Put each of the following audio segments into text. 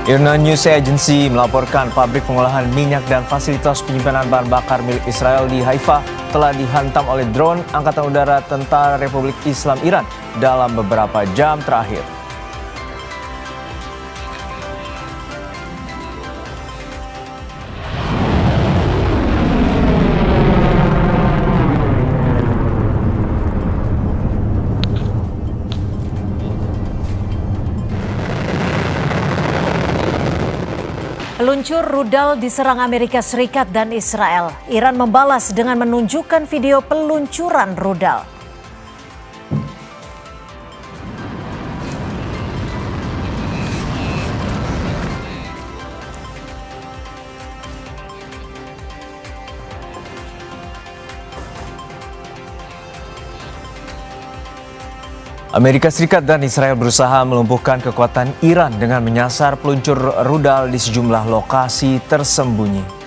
IRNA News Agency melaporkan pabrik pengolahan minyak dan fasilitas penyimpanan bahan bakar milik Israel di Haifa telah dihantam oleh drone Angkatan Udara Tentara Republik Islam Iran dalam beberapa jam terakhir. Peluncur rudal diserang Amerika Serikat dan Israel. Iran membalas dengan menunjukkan video peluncuran rudal. Amerika Serikat dan Israel berusaha melumpuhkan kekuatan Iran dengan menyasar peluncur rudal di sejumlah lokasi tersembunyi.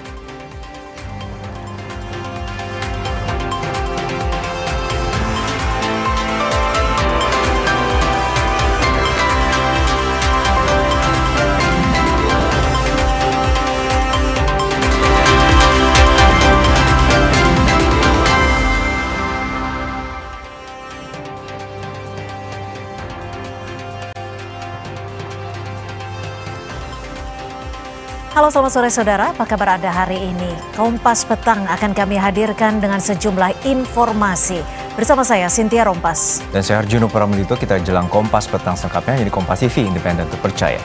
Halo selamat sore saudara, apa kabar Anda hari ini? Kompas Petang akan kami hadirkan dengan sejumlah informasi. Bersama saya Cynthia Rompas. Dan saya Harjuno Pramudito, kita jelang Kompas Petang selengkapnya jadi Kompas TV, independen terpercaya.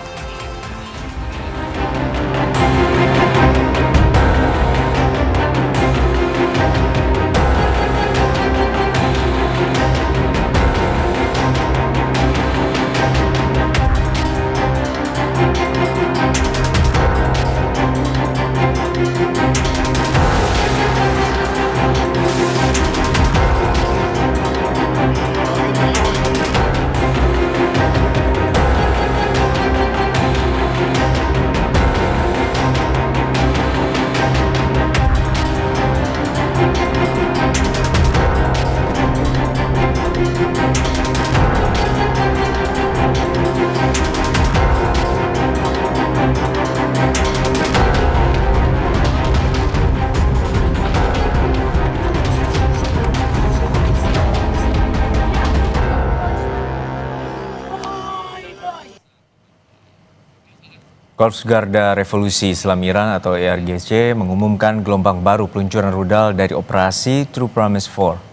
Korps Garda Revolusi Islam Iran atau IRGC mengumumkan gelombang baru peluncuran rudal dari operasi True Promise 4.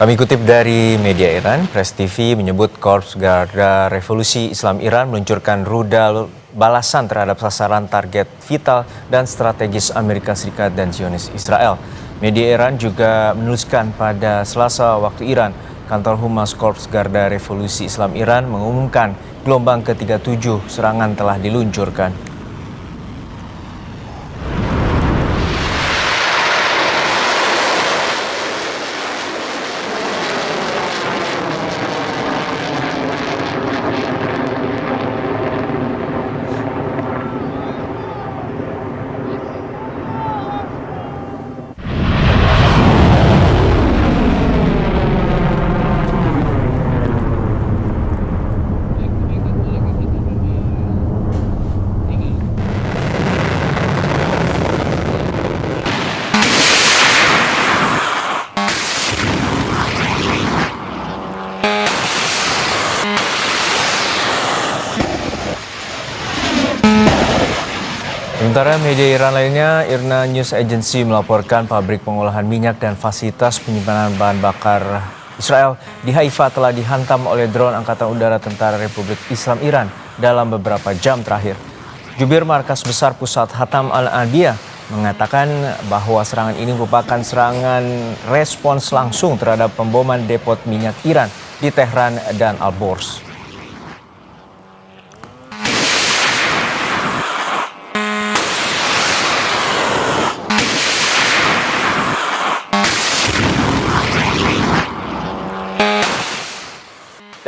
Kami kutip dari media Iran, Press TV menyebut Korps Garda Revolusi Islam Iran meluncurkan rudal balasan terhadap sasaran target vital dan strategis Amerika Serikat dan Zionis Israel. Media Iran juga menuliskan pada Selasa waktu Iran, Kantor Humas Korps Garda Revolusi Islam Iran mengumumkan gelombang ke-37 serangan telah diluncurkan. Sementara media Iran lainnya, IRNA News Agency melaporkan pabrik pengolahan minyak dan fasilitas penyimpanan bahan bakar Israel di Haifa telah dihantam oleh drone Angkatan Udara Tentara Republik Islam Iran dalam beberapa jam terakhir. Jubir Markas Besar Pusat Hatam Al-Adiyah mengatakan bahwa serangan ini merupakan serangan respons langsung terhadap pemboman depot minyak Iran di Tehran dan Al-Bors.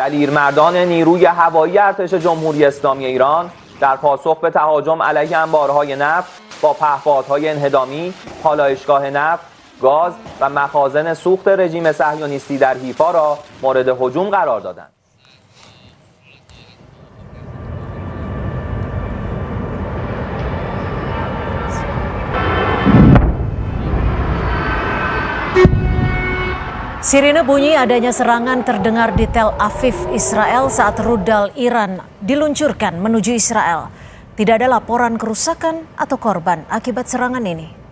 دلیرمردان نیروی هوایی ارتش جمهوری اسلامی ایران در پاسخ به تهاجم علیه انبارهای نفت با پهپادهای انهدامی، پالایشگاه نفت، گاز و مخازن سوخت رژیم صهیونیستی در حیفا را مورد هجوم قرار دادند. Sirine bunyi adanya serangan terdengar di Tel Aviv, Israel saat rudal Iran diluncurkan menuju Israel. Tidak ada laporan kerusakan atau korban akibat serangan ini.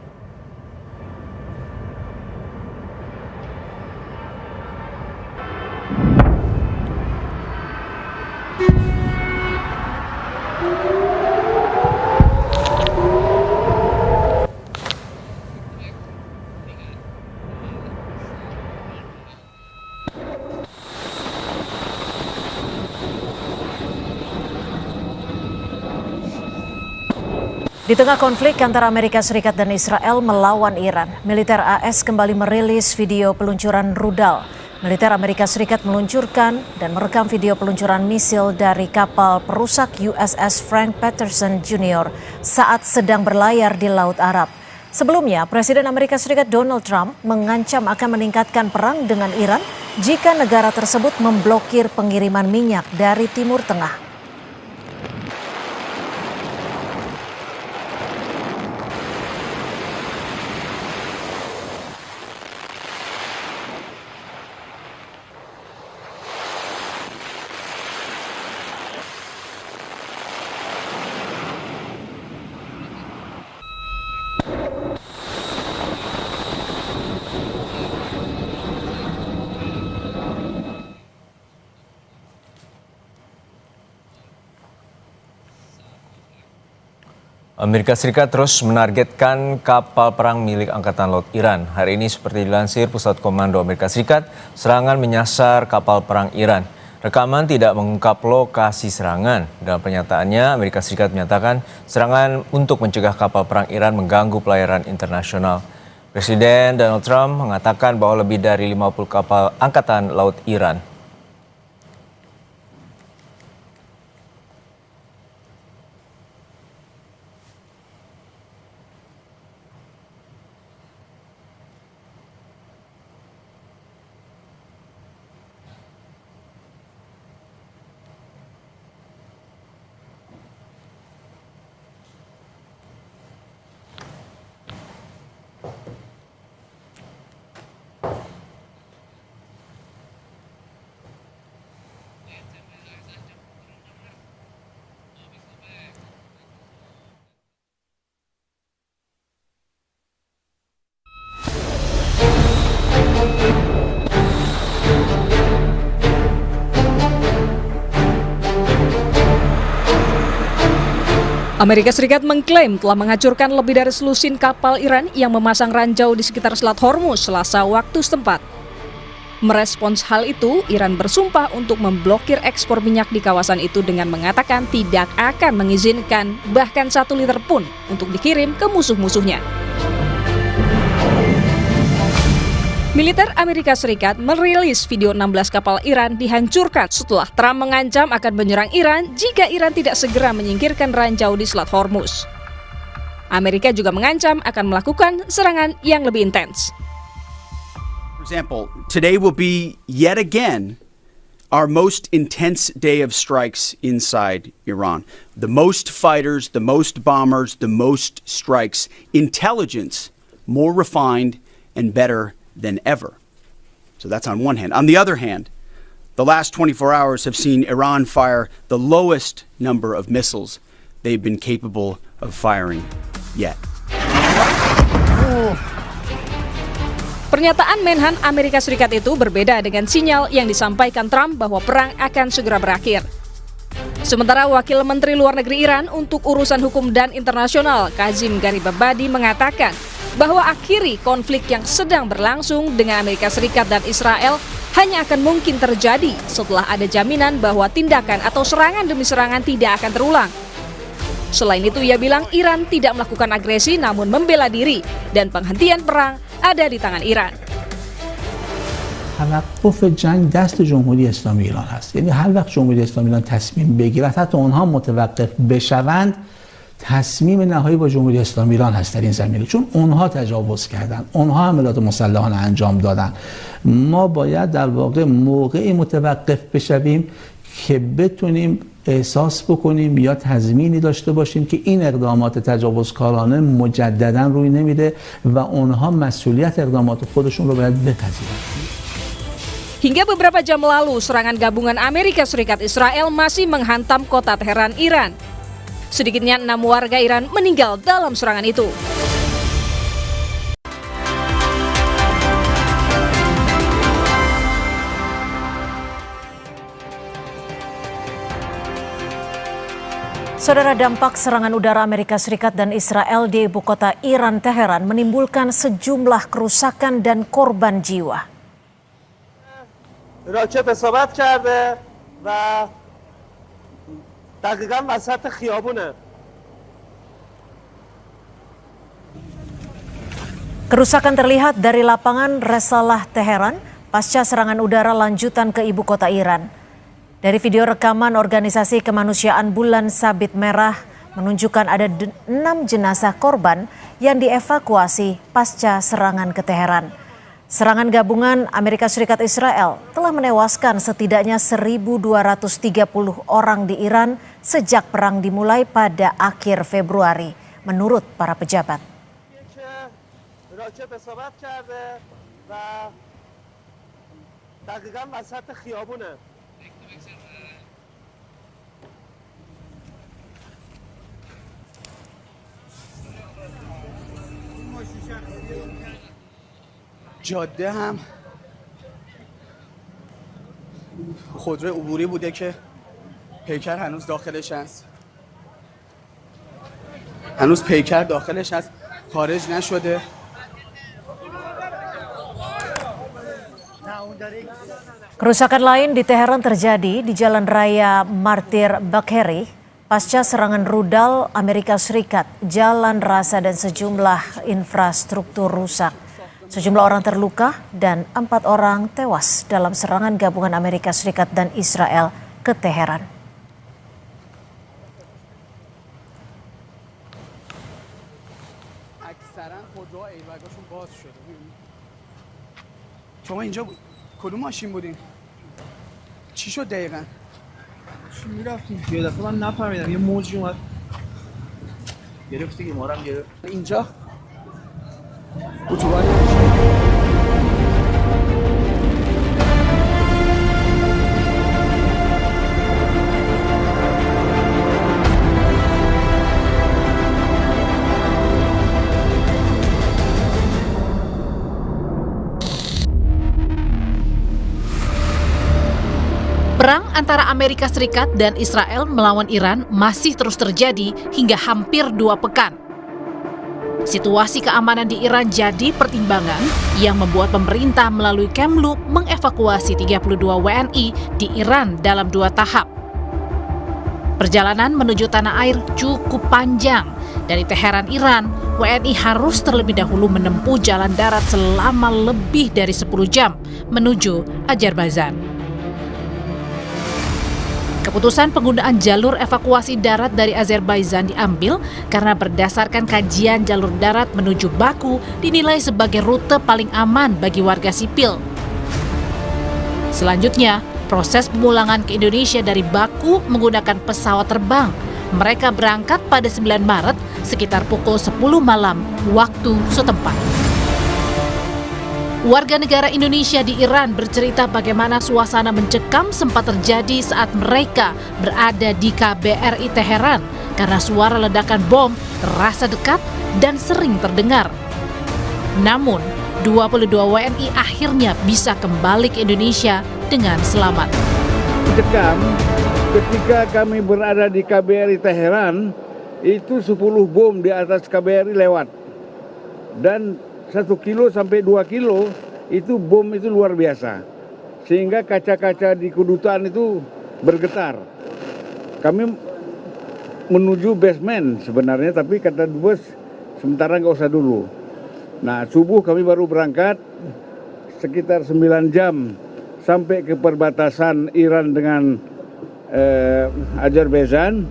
Di tengah konflik antara Amerika Serikat dan Israel melawan Iran, militer AS kembali merilis video peluncuran rudal. Militer Amerika Serikat meluncurkan dan merekam video peluncuran misil dari kapal perusak USS Frank Patterson Jr. saat sedang berlayar di Laut Arab. Sebelumnya, Presiden Amerika Serikat Donald Trump mengancam akan meningkatkan perang dengan Iran jika negara tersebut memblokir pengiriman minyak dari Timur Tengah. Amerika Serikat terus menargetkan kapal perang milik Angkatan Laut Iran. Hari ini seperti dilansir Pusat Komando Amerika Serikat, serangan menyasar kapal perang Iran. Rekaman tidak mengungkap lokasi serangan. Dalam pernyataannya, Amerika Serikat menyatakan serangan untuk mencegah kapal perang Iran mengganggu pelayaran internasional. Presiden Donald Trump mengatakan bahwa lebih dari 50 kapal Angkatan Laut Iran Amerika Serikat mengklaim telah menghancurkan lebih dari selusin kapal Iran yang memasang ranjau di sekitar Selat Hormuz Selasa waktu setempat. Merespons hal itu, Iran bersumpah untuk memblokir ekspor minyak di kawasan itu dengan mengatakan tidak akan mengizinkan bahkan 1 liter pun untuk dikirim ke musuh-musuhnya. Militer Amerika Serikat merilis video 16 kapal Iran dihancurkan setelah Trump mengancam akan menyerang Iran jika Iran tidak segera menyingkirkan ranjau di Selat Hormuz. Amerika juga mengancam akan melakukan serangan yang lebih intens. For example, today will be yet again our most intense day of strikes inside Iran. The most fighters, the most bombers, the most strikes. Intelligence more refined and better than ever. So that's on one hand. On the other hand, the last 24 hours have seen Iran fire the lowest number of missiles they've been capable of firing yet. Pernyataan Menhan Amerika Serikat itu berbeda dengan sinyal yang disampaikan Trump bahwa perang akan segera berakhir. Sementara Wakil Menteri Luar Negeri Iran untuk urusan hukum dan internasional, Kazim Garibabadi, mengatakan bahwa akhiri konflik yang sedang berlangsung dengan Amerika Serikat dan Israel hanya akan mungkin terjadi setelah ada jaminan bahwa tindakan atau serangan demi serangan tidak akan terulang. Selain itu, ia bilang Iran tidak melakukan agresi namun membela diri dan penghentian perang ada di tangan Iran. توقف جنگ دست جمهوری اسلامی ایران هست. یعنی هر وقت جمهوری اسلامی ایران تصمیم بگیرد، حتی اونها متوقف بشوند، تصمیم نهایی با جمهوری اسلامی ایران هست در این زمینه، چون اونها تجاوز کردن، اونها حملات مسلحانه انجام دادن. ما باید در واقع موقعی متوقف بشویم که بتونیم احساس بکنیم یا تضمینی داشته باشیم که این اقدامات تجاوزکارانه مجددا روی نمیره و اونها مسئولیت اقدامات خودشون رو باید بپذیرند. Hingga beberapa jam lalu, serangan gabungan Amerika Serikat Israel masih menghantam kota Teheran, Iran. Sedikitnya 6 warga Iran meninggal dalam serangan itu. Saudara, dampak serangan udara Amerika Serikat dan Israel di ibu kota Iran, Teheran, menimbulkan sejumlah kerusakan dan korban jiwa. راکت اصابت کرده و دقیقاً وسط خیابونه. Kerusakan terlihat dari lapangan Resalah Teheran pasca serangan udara lanjutan ke ibu kota Iran. Dari video rekaman organisasi kemanusiaan Bulan Sabit Merah menunjukkan ada 6 jenazah korban yang dievakuasi pasca serangan ke Teheran. Serangan gabungan Amerika Serikat Israel telah menewaskan setidaknya 1.230 orang di Iran sejak perang dimulai pada akhir Februari, menurut para pejabat. جاده هم خودرو عبوری بوده که پیکر هنوز داخلش هست. هنوز پیکر داخلش هست، خارج نشده. Kerusakan lain di Teheran terjadi di Jalan Raya Martir Bagheri pasca serangan rudal Amerika Serikat. Jalan rasa dan sejumlah infrastruktur rusak. Sejumlah orang terluka dan 4 orang tewas dalam serangan gabungan Amerika Serikat dan Israel ke Teheran. شما اینجا کدوم ماشین بودین؟ چی شد دقیقاً؟ میرفتیم یه دفعه من نفهمیدم یه موجی اومد گرفت دیگه، ما رو هم گرفت. اینجا اتوبان Perang antara Amerika Serikat dan Israel melawan Iran masih terus terjadi hingga hampir 2 pekan. Situasi keamanan di Iran jadi pertimbangan yang membuat pemerintah melalui Kemlu mengevakuasi 32 WNI di Iran dalam 2 tahap. Perjalanan menuju tanah air cukup panjang. Dari Teheran, Iran, WNI harus terlebih dahulu menempuh jalan darat selama lebih dari 10 jam menuju Azerbaijan. Keputusan penggunaan jalur evakuasi darat dari Azerbaijan diambil karena berdasarkan kajian jalur darat menuju Baku dinilai sebagai rute paling aman bagi warga sipil. Selanjutnya, proses pemulangan ke Indonesia dari Baku menggunakan pesawat terbang. Mereka berangkat pada 9 Maret sekitar pukul 10 malam waktu setempat. Warga negara Indonesia di Iran bercerita bagaimana suasana mencekam sempat terjadi saat mereka berada di KBRI Teheran karena suara ledakan bom terasa dekat dan sering terdengar. Namun, 22 WNI akhirnya bisa kembali ke Indonesia dengan selamat. Mencekam ketika kami berada di KBRI Teheran, itu 10 bom di atas KBRI lewat. Dan 1 kilo sampai 2 kilo itu bom itu luar biasa, sehingga kaca-kaca di kedutaan itu bergetar. Kami menuju basement sebenarnya, tapi kata dubes sementara nggak usah dulu. Nah, subuh kami baru berangkat, sekitar 9 jam sampai ke perbatasan Iran dengan Azerbaijan.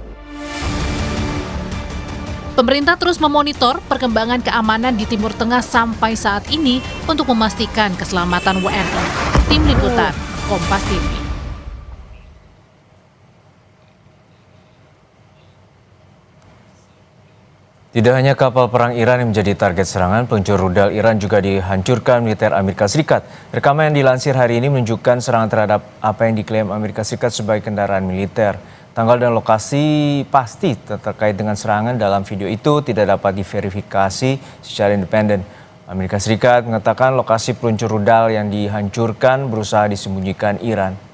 Pemerintah terus memonitor perkembangan keamanan di Timur Tengah sampai saat ini untuk memastikan keselamatan WNI. Tim Liputan, Kompas TV. Tidak hanya kapal perang Iran yang menjadi target serangan, peluncur rudal Iran juga dihancurkan militer Amerika Serikat. Rekaman yang dilansir hari ini menunjukkan serangan terhadap apa yang diklaim Amerika Serikat sebagai kendaraan militer. Tanggal dan lokasi pasti terkait dengan serangan dalam video itu tidak dapat diverifikasi secara independen. Amerika Serikat mengatakan lokasi peluncur rudal yang dihancurkan berusaha disembunyikan Iran.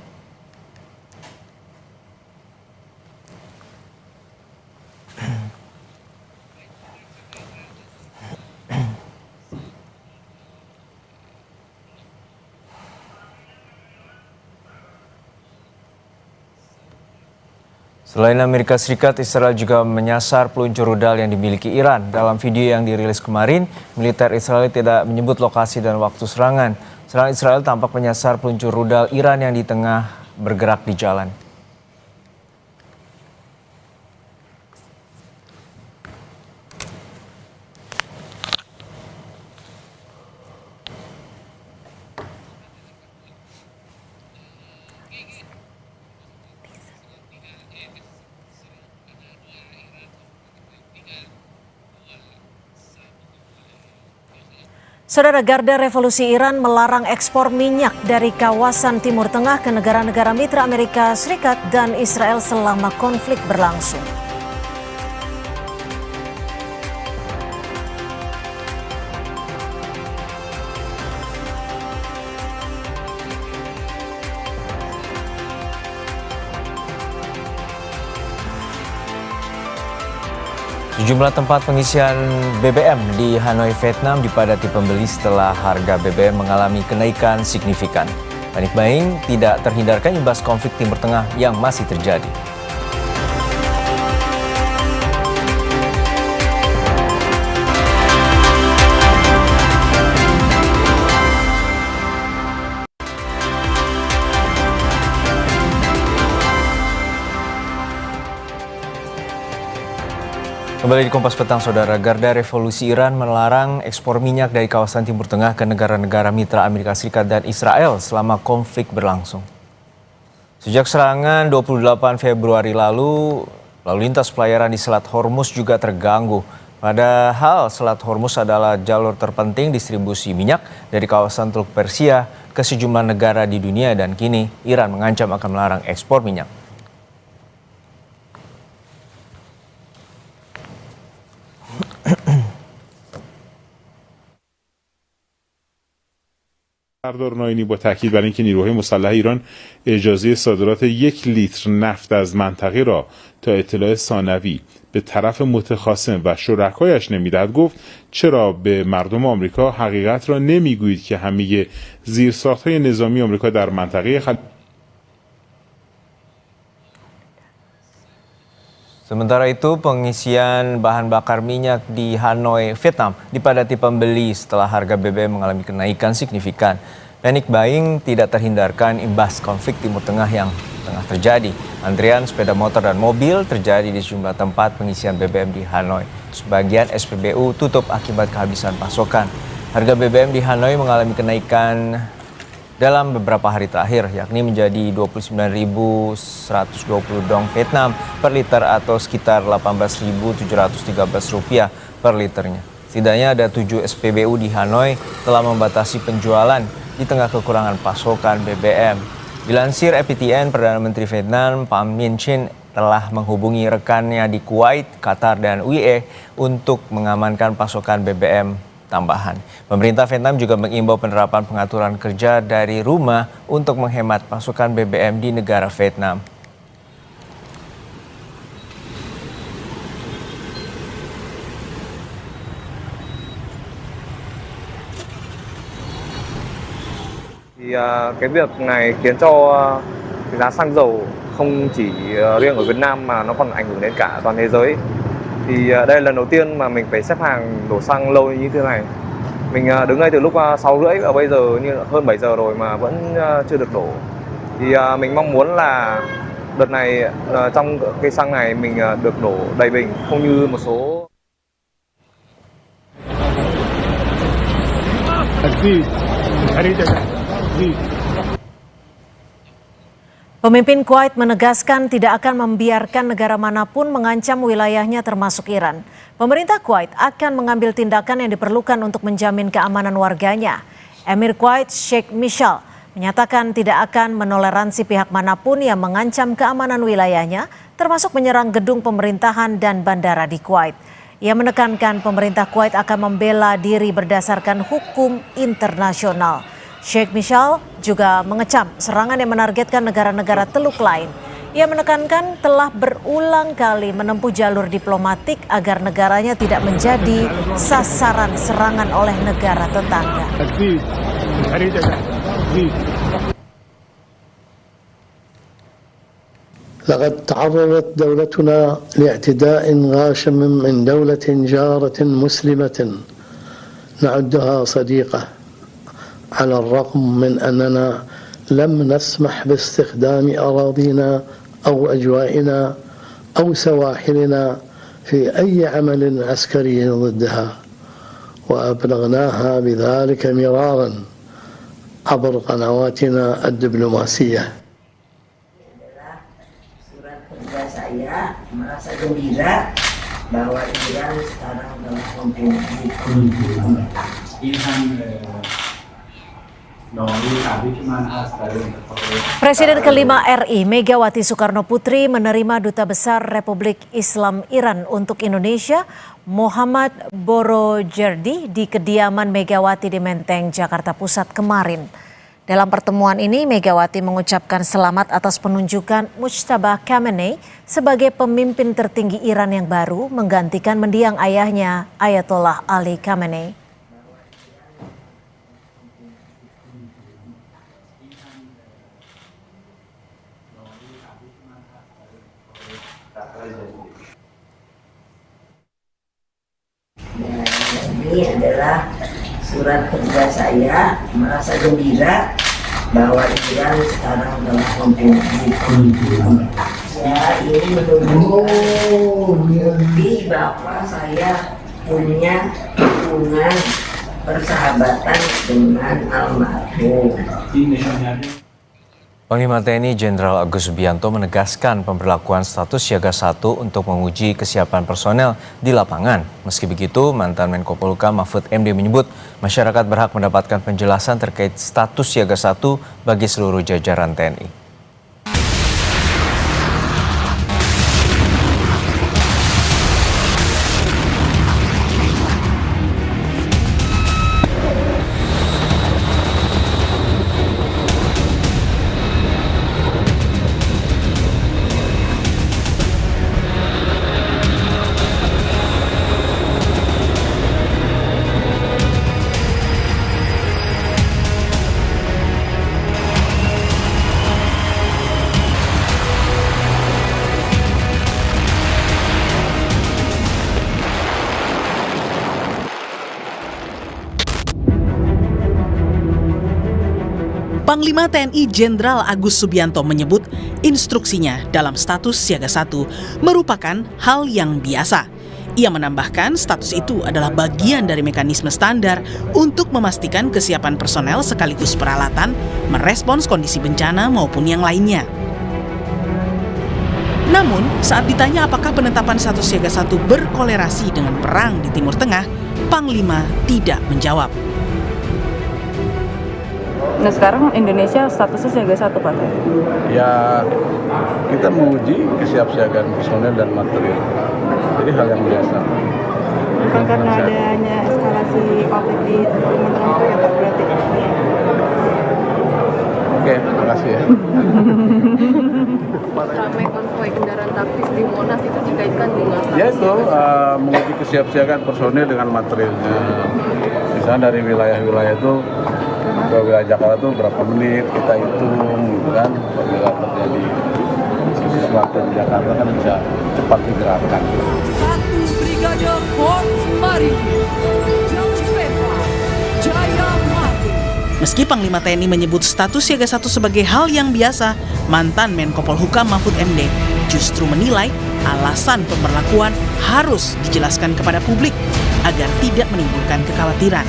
Selain Amerika Serikat, Israel juga menyasar peluncur rudal yang dimiliki Iran. Dalam video yang dirilis kemarin, militer Israel tidak menyebut lokasi dan waktu serangan. Serangan Israel tampak menyasar peluncur rudal Iran yang di tengah bergerak di jalan. Saudara, Garda Revolusi Iran melarang ekspor minyak dari kawasan Timur Tengah ke negara-negara mitra Amerika Serikat dan Israel selama konflik berlangsung. Sejumlah tempat pengisian BBM di Hanoi, Vietnam dipadati pembeli setelah harga BBM mengalami kenaikan signifikan. Panik buying tidak terhindarkan imbas konflik Timur Tengah yang masih terjadi. Kembali di Kompas Petang, Saudara. Garda Revolusi Iran melarang ekspor minyak dari kawasan Timur Tengah ke negara-negara mitra Amerika Serikat dan Israel selama konflik berlangsung. Sejak serangan 28 Februari lalu lintas pelayaran di Selat Hormuz juga terganggu. Padahal Selat Hormuz adalah jalur terpenting distribusi minyak dari kawasan Teluk Persia ke sejumlah negara di dunia dan kini Iran mengancam akan melarang ekspor minyak. سردار ناینی با تاکید بر اینکه نیروهای مسلح ایران اجازه صادرات 1 لیتر نفت از منطقه را تا اطلاع ثانوی به طرف متخاصم و شرکایش نمیدهد گفت چرا به مردم آمریکا حقیقت را نمیگویید که همه زیرساخت‌های نظامی آمریکا در منطقه Sementara itu, pengisian bahan bakar minyak di Hanoi, Vietnam dipadati pembeli setelah harga BBM mengalami kenaikan signifikan. Panic buying tidak terhindarkan imbas konflik Timur Tengah yang tengah terjadi. Antrian sepeda motor dan mobil terjadi di sejumlah tempat pengisian BBM di Hanoi. Sebagian SPBU tutup akibat kehabisan pasokan. Harga BBM di Hanoi mengalami kenaikan dalam beberapa hari terakhir, yakni menjadi 29.120 dong Vietnam per liter atau sekitar Rp18.713 per liternya. Setidaknya ada 7 SPBU di Hanoi telah membatasi penjualan di tengah kekurangan pasokan BBM. Dilansir FPTN, Perdana Menteri Vietnam Pham Minh Chinh telah menghubungi rekannya di Kuwait, Qatar, dan UAE untuk mengamankan pasokan BBM tambahan. Pemerintah Vietnam juga mengimbau penerapan pengaturan kerja dari rumah untuk menghemat pasokan BBM di negara Vietnam. Cái việc này khiến cho giá xăng dầu không chỉ riêng ở Việt Nam mà nó còn ảnh hưởng đến cả toàn thế giới. Thì đây là lần đầu tiên mà mình phải xếp hàng đổ xăng lâu như thế này. Mình đứng đây từ lúc 6:30 và bây giờ như hơn 7 giờ rồi mà vẫn chưa được đổ. Thì mình mong muốn là đợt này trong cây xăng này mình được đổ đầy bình, không như một số. Pemimpin Kuwait menegaskan tidak akan membiarkan negara manapun mengancam wilayahnya termasuk Iran. Pemerintah Kuwait akan mengambil tindakan yang diperlukan untuk menjamin keamanan warganya. Emir Kuwait Sheikh Mishal menyatakan tidak akan menoleransi pihak manapun yang mengancam keamanan wilayahnya, termasuk menyerang gedung pemerintahan dan bandara di Kuwait. Ia menekankan pemerintah Kuwait akan membela diri berdasarkan hukum internasional. Sheikh Mishal juga mengecam serangan yang menargetkan negara-negara Teluk lain. Ia menekankan telah berulang kali menempuh jalur diplomatik agar negaranya tidak menjadi sasaran serangan oleh negara tetangga. لقد تعرضت دولتنا لاعتداء غاشم من دولة جارة مسلمة نعدها صديقة، على الرغم من أننا لم نسمح باستخدام أراضينا أو أجوائنا أو سواحلنا في أي عمل عسكري ضدها، وأبلغناها بذلك مرارا عبر قنواتنا الدبلوماسية. Saya merasa gembira bahwa Iran sekarang telah mempunyai Presiden kelima RI Megawati Soekarno Putri menerima Duta Besar Republik Islam Iran untuk Indonesia Muhammad Borojerdi di kediaman Megawati di Menteng, Jakarta Pusat kemarin. Dalam pertemuan ini Megawati mengucapkan selamat atas penunjukan Mujtaba Khamenei sebagai pemimpin tertinggi Iran yang baru menggantikan mendiang ayahnya Ayatollah Ali Khamenei. Ini adalah surat kerja saya, merasa gembira bahwa Iran sekarang telah mempunyai ya, ini menunjukkan bahwa saya punya hubungan persahabatan dengan almarhum. Panglima TNI Jenderal Agus Subianto menegaskan pemberlakuan status siaga 1 untuk menguji kesiapan personel di lapangan. Meski begitu, mantan Menko Polhukam Mahfud MD menyebut masyarakat berhak mendapatkan penjelasan terkait status siaga 1 bagi seluruh jajaran TNI. Panglima TNI Jenderal Agus Subianto menyebut instruksinya dalam status siaga 1 merupakan hal yang biasa. Ia menambahkan status itu adalah bagian dari mekanisme standar untuk memastikan kesiapan personel sekaligus peralatan merespons kondisi bencana maupun yang lainnya. Namun, saat ditanya apakah penetapan status siaga 1 berkolerasi dengan perang di Timur Tengah, Panglima tidak menjawab. Nah sekarang Indonesia statusnya siaga 1 Pak? Ya kita menguji kesiapsiagaan personel dan material. Jadi hal yang biasa. Bukan karena adanya eskalasi konflik di Timur Tengah berarti? Oke, terima kasih ya. Ramai konvoy kendaraan taktis di Monas itu dikaitkan dengan status ya itu menguji kesiapsiagaan personel dengan materialnya. Misalnya dari wilayah-wilayah itu ke wilayah Jakarta itu berapa menit kita hitung gitu kan, apabila terjadi sesuatu di Jakarta kan bisa cepat digerakkan. 1 Brigade Korps Marinir Jauh Speva Meski Panglima TNI menyebut status siaga 1 sebagai hal yang biasa, mantan Menko Polhukam Mahfud MD justru menilai alasan pemberlakuan harus dijelaskan kepada publik agar tidak menimbulkan kekhawatiran.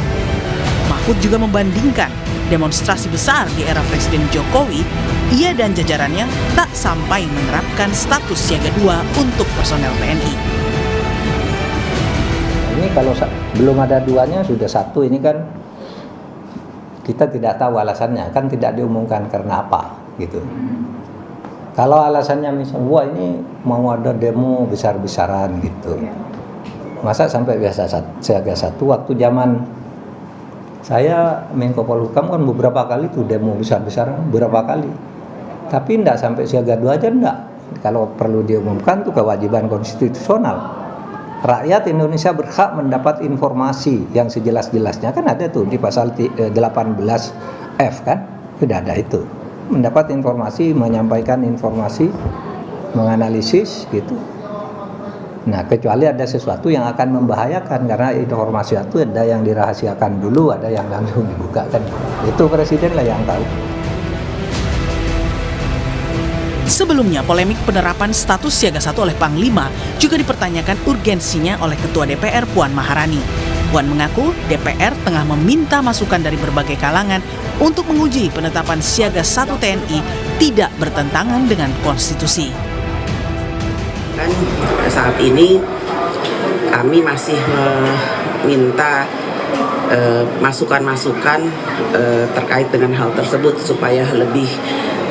Mahfud juga membandingkan demonstrasi besar di era Presiden Jokowi, ia dan jajarannya tak sampai menerapkan status siaga 2 untuk personel TNI. Ini kalau belum ada 2-nya sudah 1, ini kan kita tidak tahu alasannya, kan tidak diumumkan karena apa gitu. Kalau alasannya misalnya, wah ini mau ada demo besar-besaran gitu, masa sampai biasa siaga 1? Waktu zaman saya Menko Polhukam kan beberapa kali tuh demo besar-besaran, beberapa kali. Tapi enggak sampai siaga 2 aja enggak. Kalau perlu diumumkan tuh kewajiban konstitusional. Rakyat Indonesia berhak mendapat informasi yang sejelas-jelasnya, kan ada tuh di pasal 18F kan, sudah ada itu. Mendapat informasi, menyampaikan informasi, menganalisis gitu. Nah, kecuali ada sesuatu yang akan membahayakan, karena informasi itu ada yang dirahasiakan dulu, ada yang langsung dibukakan. Itu presiden lah yang tahu. Sebelumnya, polemik penerapan status siaga 1 oleh Panglima juga dipertanyakan urgensinya oleh Ketua DPR Puan Maharani. Puan mengaku DPR tengah meminta masukan dari berbagai kalangan untuk menguji penetapan siaga 1 TNI tidak bertentangan dengan konstitusi. Kan saat ini kami masih meminta masukan-masukan terkait dengan hal tersebut supaya lebih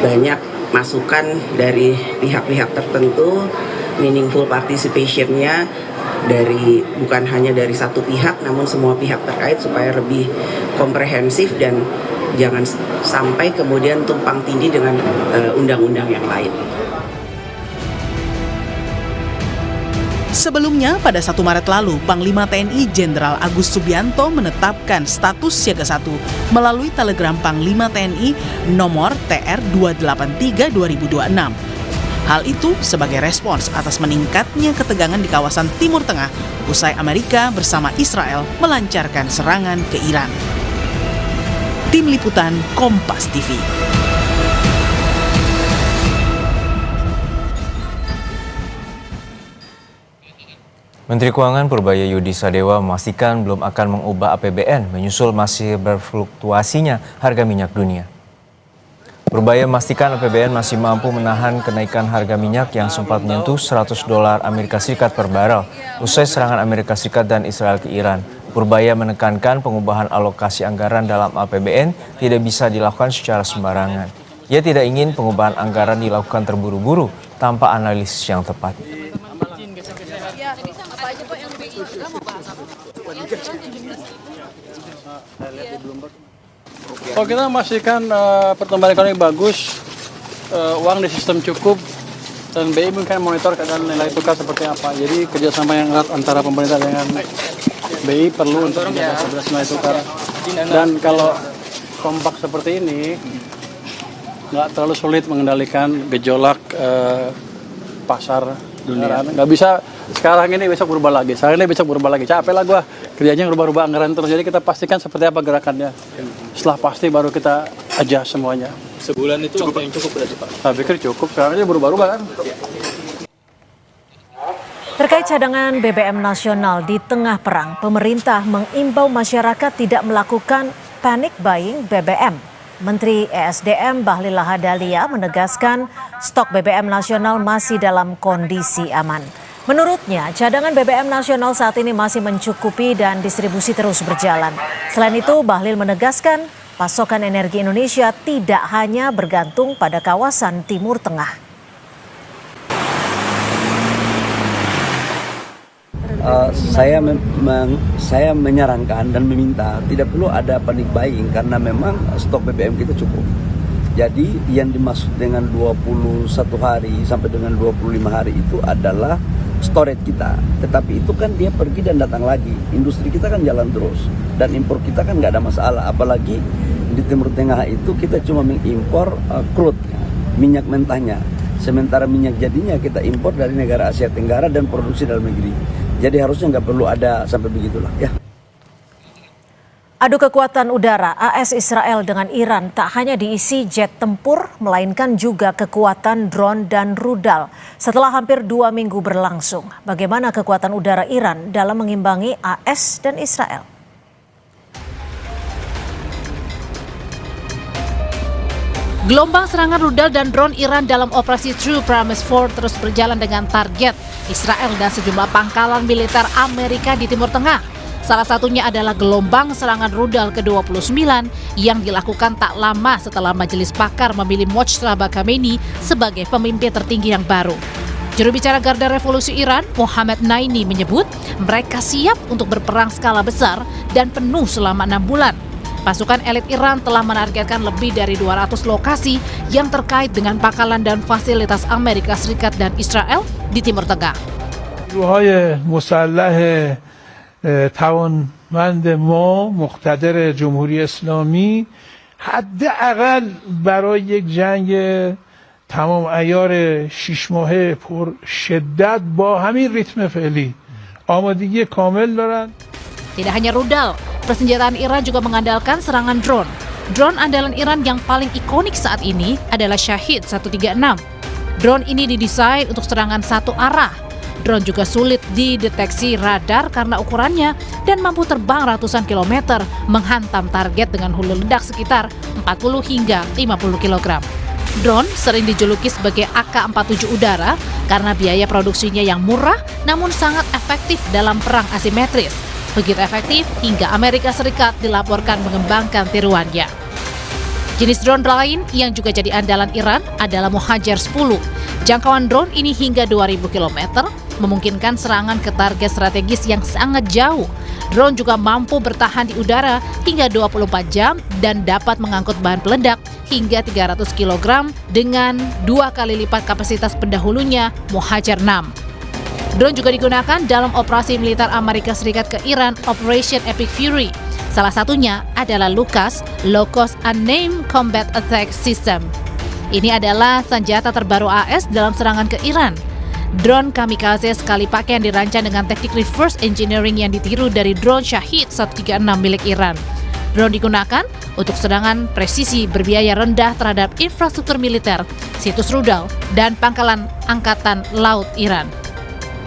banyak masukan dari pihak-pihak tertentu, meaningful participation-nya dari bukan hanya dari satu pihak namun semua pihak terkait supaya lebih komprehensif dan jangan sampai kemudian tumpang tindih dengan undang-undang yang lain. Sebelumnya, pada 1 Maret lalu, Panglima TNI Jenderal Agus Subianto menetapkan status siaga 1 melalui telegram Panglima TNI nomor TR283/2026. Hal itu sebagai respons atas meningkatnya ketegangan di kawasan Timur Tengah usai Amerika bersama Israel melancarkan serangan ke Iran. Tim Liputan Kompas TV. Menteri Keuangan Purbaya Yudi Sadewa memastikan belum akan mengubah APBN menyusul masih berfluktuasinya harga minyak dunia. Purbaya memastikan APBN masih mampu menahan kenaikan harga minyak yang sempat menyentuh $100 Amerika Serikat per barel usai serangan Amerika Serikat dan Israel ke Iran. Purbaya menekankan pengubahan alokasi anggaran dalam APBN tidak bisa dilakukan secara sembarangan. Ia tidak ingin pengubahan anggaran dilakukan terburu-buru tanpa analisis yang tepat. Oh, kita memastikan pertumbuhan ekonomi bagus, uang di sistem cukup, dan BI mungkin monitor keadaan nilai tukar seperti apa. Jadi kerjasama yang erat antara pemerintah dengan BI perlu untuk menjaga nilai tukar. Dan kalau kompak seperti ini, nggak terlalu sulit mengendalikan gejolak pasar dunia. Nggak bisa sekarang ini besok berubah lagi, sekarang ini besok berubah lagi. Capek lah gue kerjanya rubah-rubah anggaran terus. Jadi kita pastikan seperti apa gerakannya. Setelah pasti baru kita adjust semuanya. Sebulan itu waktu yang cukup berarti Pak? Saya pikir cukup, sekarang ini berubah-ubah kan. Terkait cadangan BBM nasional di tengah perang, pemerintah mengimbau masyarakat tidak melakukan panic buying BBM. Menteri ESDM Bahlil Lahadalia menegaskan stok BBM nasional masih dalam kondisi aman. Menurutnya, cadangan BBM nasional saat ini masih mencukupi dan distribusi terus berjalan. Selain itu, Bahlil menegaskan pasokan energi Indonesia tidak hanya bergantung pada kawasan Timur Tengah. Saya menyarankan dan meminta tidak perlu ada panic buying karena memang stok BBM kita cukup. Jadi yang dimaksud dengan 21 hari sampai dengan 25 hari itu adalah storage kita, tetapi itu kan dia pergi dan datang lagi. Industri kita kan jalan terus dan impor kita kan nggak ada masalah. Apalagi di Timur Tengah itu kita cuma mengimpor crude, minyak mentahnya. Sementara minyak jadinya kita impor dari negara Asia Tenggara dan produksi dalam negeri. Jadi harusnya nggak perlu ada sampai begitulah ya. Adu kekuatan udara AS Israel dengan Iran tak hanya diisi jet tempur, melainkan juga kekuatan drone dan rudal. Setelah hampir 2 minggu berlangsung, bagaimana kekuatan udara Iran dalam mengimbangi AS dan Israel? Gelombang serangan rudal dan drone Iran dalam operasi True Promise 4 terus berjalan dengan target Israel dan sejumlah pangkalan militer Amerika di Timur Tengah. Salah satunya adalah gelombang serangan rudal ke-29 yang dilakukan tak lama setelah Majelis Pakar memilih Mojtaba Khamenei sebagai pemimpin tertinggi yang baru. Juru bicara Garda Revolusi Iran, Mohammad Naini menyebut mereka siap untuk berperang skala besar dan penuh selama 6 bulan. Pasukan elit Iran telah menargetkan lebih dari 200 lokasi yang terkait dengan pangkalan dan fasilitas Amerika Serikat dan Israel di Timur Tengah. توانمند ما مقتدر جمهوری اسلامی حداقل برای یک جنگ تمام عیار 6 ماهه پر شدت با همین ریتم فعلی آمادگی کامل دارند. Tidak hanya rudal, persenjataan Iran juga mengandalkan serangan drone. Drone andalan Iran yang paling ikonik saat ini adalah Shahid 136. Drone ini didesain untuk serangan satu arah. Drone juga sulit dideteksi radar karena ukurannya dan mampu terbang ratusan kilometer menghantam target dengan hulu ledak sekitar 40 hingga 50 kg. Drone sering dijuluki sebagai AK-47 udara karena biaya produksinya yang murah namun sangat efektif dalam perang asimetris. Begitu efektif hingga Amerika Serikat dilaporkan mengembangkan tiruannya. Jenis drone lain yang juga jadi andalan Iran adalah Mohajer 10. Jangkauan drone ini hingga 2000 km, memungkinkan serangan ke target strategis yang sangat jauh. Drone juga mampu bertahan di udara hingga 24 jam dan dapat mengangkut bahan peledak hingga 300 kg dengan 2 kali lipat kapasitas pendahulunya Mohajer 6. Drone juga digunakan dalam operasi militer Amerika Serikat ke Iran, Operation Epic Fury. Salah satunya adalah LUCAS, Low Cost Unnamed Combat Attack System. Ini adalah senjata terbaru AS dalam serangan ke Iran. Drone kamikaze sekali pakai yang dirancang dengan teknik reverse engineering yang ditiru dari drone Shahid 136 milik Iran. Drone digunakan untuk serangan presisi berbiaya rendah terhadap infrastruktur militer, situs rudal, dan pangkalan angkatan laut Iran.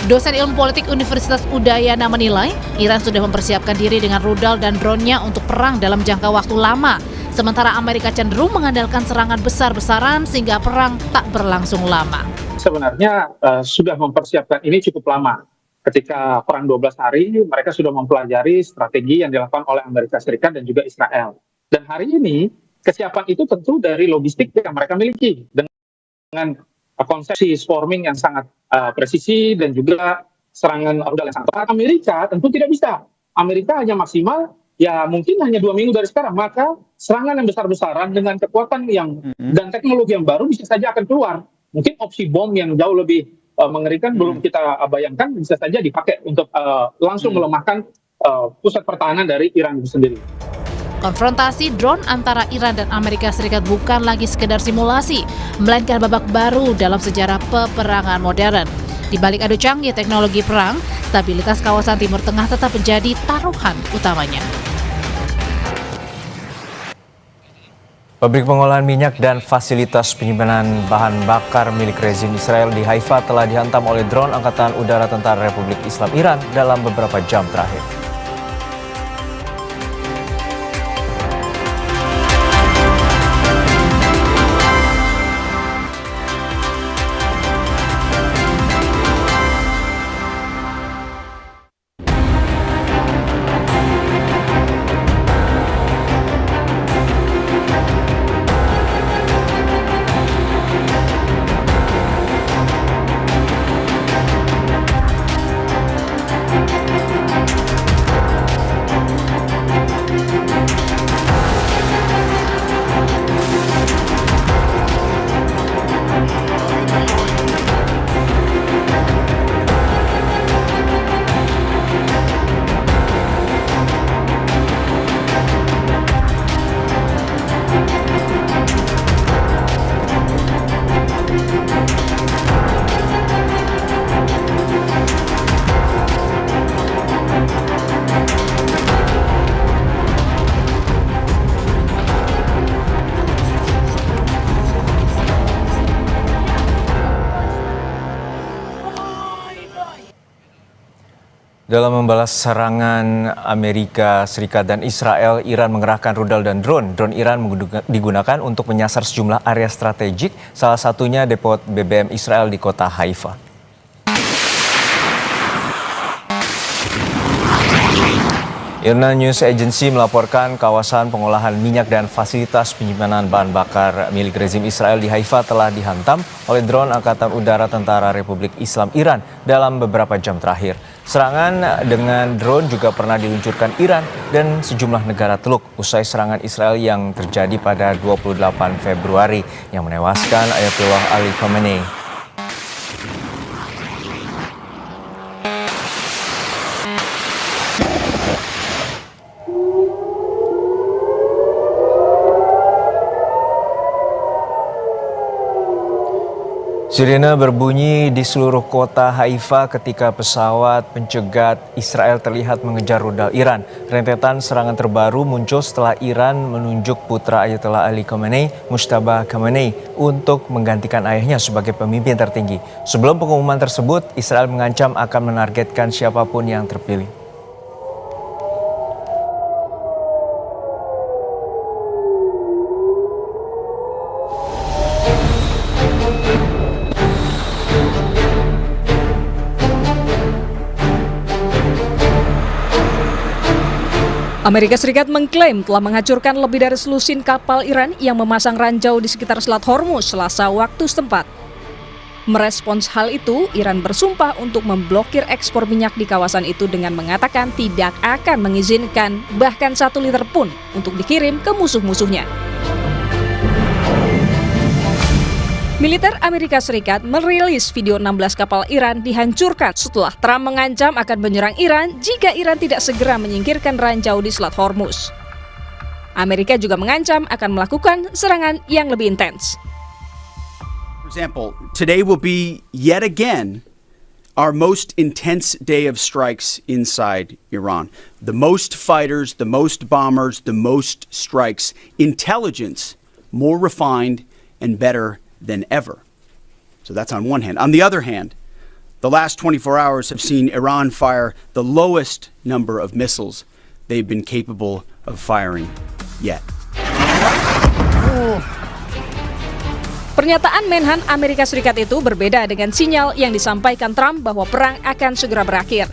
Dosen ilmu politik Universitas Udayana menilai Iran sudah mempersiapkan diri dengan rudal dan drone-nya untuk perang dalam jangka waktu lama, sementara Amerika cenderung mengandalkan serangan besar-besaran sehingga perang tak berlangsung lama. Sebenarnya sudah mempersiapkan ini cukup lama. Ketika perang 12 hari, mereka sudah mempelajari strategi yang dilakukan oleh Amerika Serikat dan juga Israel. Dan hari ini, kesiapan itu tentu dari logistik yang mereka miliki. Dengan konsepsi swarming yang sangat presisi dan juga serangan rudal yang sangat tepat. Amerika tentu tidak bisa. Amerika hanya maksimal, ya mungkin hanya 2 minggu dari sekarang. Maka serangan yang besar-besaran dengan kekuatan yang dan teknologi yang baru bisa saja akan keluar. Mungkin opsi bom yang jauh lebih mengerikan belum kita bayangkan bisa saja dipakai untuk langsung melemahkan pusat pertahanan dari Iran itu sendiri. Konfrontasi drone antara Iran dan Amerika Serikat bukan lagi sekedar simulasi, melainkan babak baru dalam sejarah peperangan modern. Di balik adu canggih teknologi perang, stabilitas kawasan Timur Tengah tetap menjadi taruhan utamanya. Pabrik pengolahan minyak dan fasilitas penyimpanan bahan bakar milik rezim Israel di Haifa telah dihantam oleh drone Angkatan Udara Tentara Republik Islam Iran dalam beberapa jam terakhir. Dalam membalas serangan Amerika Serikat dan Israel, Iran mengerahkan rudal dan drone. Drone Iran digunakan untuk menyasar sejumlah area strategik, salah satunya depo BBM Israel di kota Haifa. IRNA News Agency melaporkan kawasan pengolahan minyak dan fasilitas penyimpanan bahan bakar milik rezim Israel di Haifa telah dihantam oleh drone Angkatan Udara Tentara Republik Islam Iran dalam beberapa jam terakhir. Serangan dengan drone juga pernah diluncurkan Iran dan sejumlah negara Teluk usai serangan Israel yang terjadi pada 28 Februari yang menewaskan Ayatollah Ali Khamenei. Sirene berbunyi di seluruh kota Haifa ketika pesawat pencegat Israel terlihat mengejar rudal Iran. Rentetan serangan terbaru muncul setelah Iran menunjuk putra Ayatollah Ali Khamenei, Mujtaba Khamenei, untuk menggantikan ayahnya sebagai pemimpin tertinggi. Sebelum pengumuman tersebut, Israel mengancam akan menargetkan siapapun yang terpilih. Amerika Serikat mengklaim telah menghancurkan lebih dari selusin kapal Iran yang memasang ranjau di sekitar Selat Hormuz Selasa waktu setempat. Merespons hal itu, Iran bersumpah untuk memblokir ekspor minyak di kawasan itu dengan mengatakan tidak akan mengizinkan bahkan 1 liter pun untuk dikirim ke musuh-musuhnya. Militer Amerika Serikat merilis video 16 kapal Iran dihancurkan setelah Trump mengancam akan menyerang Iran jika Iran tidak segera menyingkirkan ranjau di Selat Hormuz. Amerika juga mengancam akan melakukan serangan yang lebih intens. For example, today will be yet again our most intense day of strikes inside Iran. The most fighters, the most bombers, the most strikes. Intelligence more refined and better than ever. So that's on one hand. On the other hand, the last 24 hours have seen Iran fire the lowest number of missiles they've been capable of firing yet. Pernyataan Menhan Amerika Serikat itu berbeda dengan sinyal yang disampaikan Trump bahwa perang akan segera berakhir.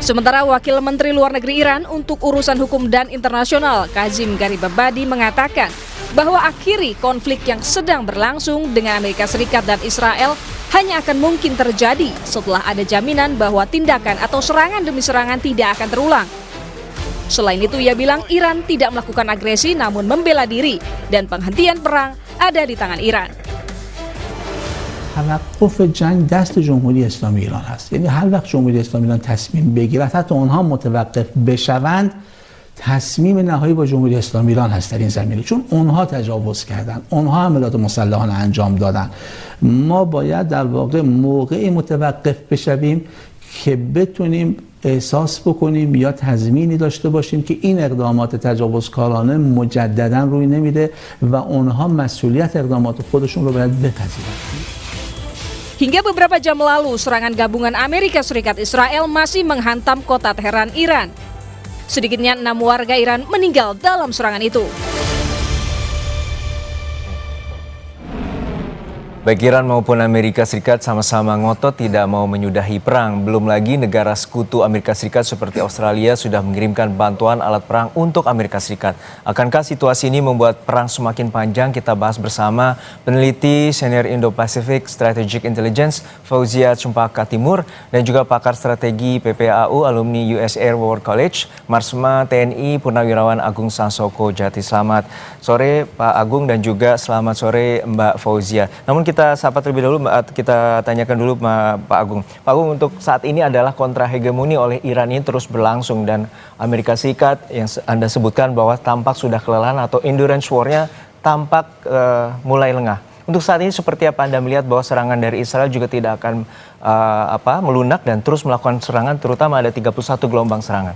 Sementara Wakil Menteri Luar Negeri Iran untuk urusan hukum dan internasional, Kazim Garibabadi, mengatakan bahwa akhiri konflik yang sedang berlangsung dengan Amerika Serikat dan Israel hanya akan mungkin terjadi setelah ada jaminan bahwa tindakan atau serangan demi serangan tidak akan terulang. Selain itu, ia bilang Iran tidak melakukan agresi namun membela diri dan penghentian perang ada di tangan Iran. توقف جنگ دست جمهوری اسلامی ایران هست. یعنی هر وقت جمهوری اسلامی ایران تصمیم بگیرد، حتی اونها متوقف بشوند، تصمیم نهایی با جمهوری اسلامی ایران هست در این زمینه، چون اونها تجاوز کردن، اونها حملات مسلحانه انجام دادن. ما باید در واقع موقعی متوقف بشویم که بتونیم احساس بکنیم یا تضمینی داشته باشیم که این اقدامات تجاوزکارانه مجددا روی نمیده و اونها مسئولیت اقدامات خودشون رو باید بپذیرند. Hingga beberapa jam lalu, serangan gabungan Amerika Serikat Israel masih menghantam kota Teheran, Iran. Sedikitnya 6 warga Iran meninggal dalam serangan itu. Baik Iran maupun Amerika Serikat sama-sama ngotot tidak mau menyudahi perang. Belum lagi negara sekutu Amerika Serikat seperti Australia sudah mengirimkan bantuan alat perang untuk Amerika Serikat. Akankah situasi ini membuat perang semakin panjang? Kita bahas bersama peneliti senior Indo-Pacific Strategic Intelligence Fauzia Cempaka Timur dan juga pakar strategi PPAU alumni US Air War College Marsma TNI Purnawirawan Agung Sansoko Jati. Selamat sore Pak Agung dan juga selamat sore Mbak Fauzia. Namun kita sapa terlebih dahulu, kita tanyakan dulu Pak Agung. Pak Agung, untuk saat ini adalah kontrahegemoni oleh Iran ini terus berlangsung dan Amerika Serikat yang Anda sebutkan bahwa tampak sudah kelelahan atau endurance war-nya tampak mulai lengah. Untuk saat ini seperti apa Anda melihat bahwa serangan dari Israel juga tidak akan melunak dan terus melakukan serangan, terutama ada 31 gelombang serangan?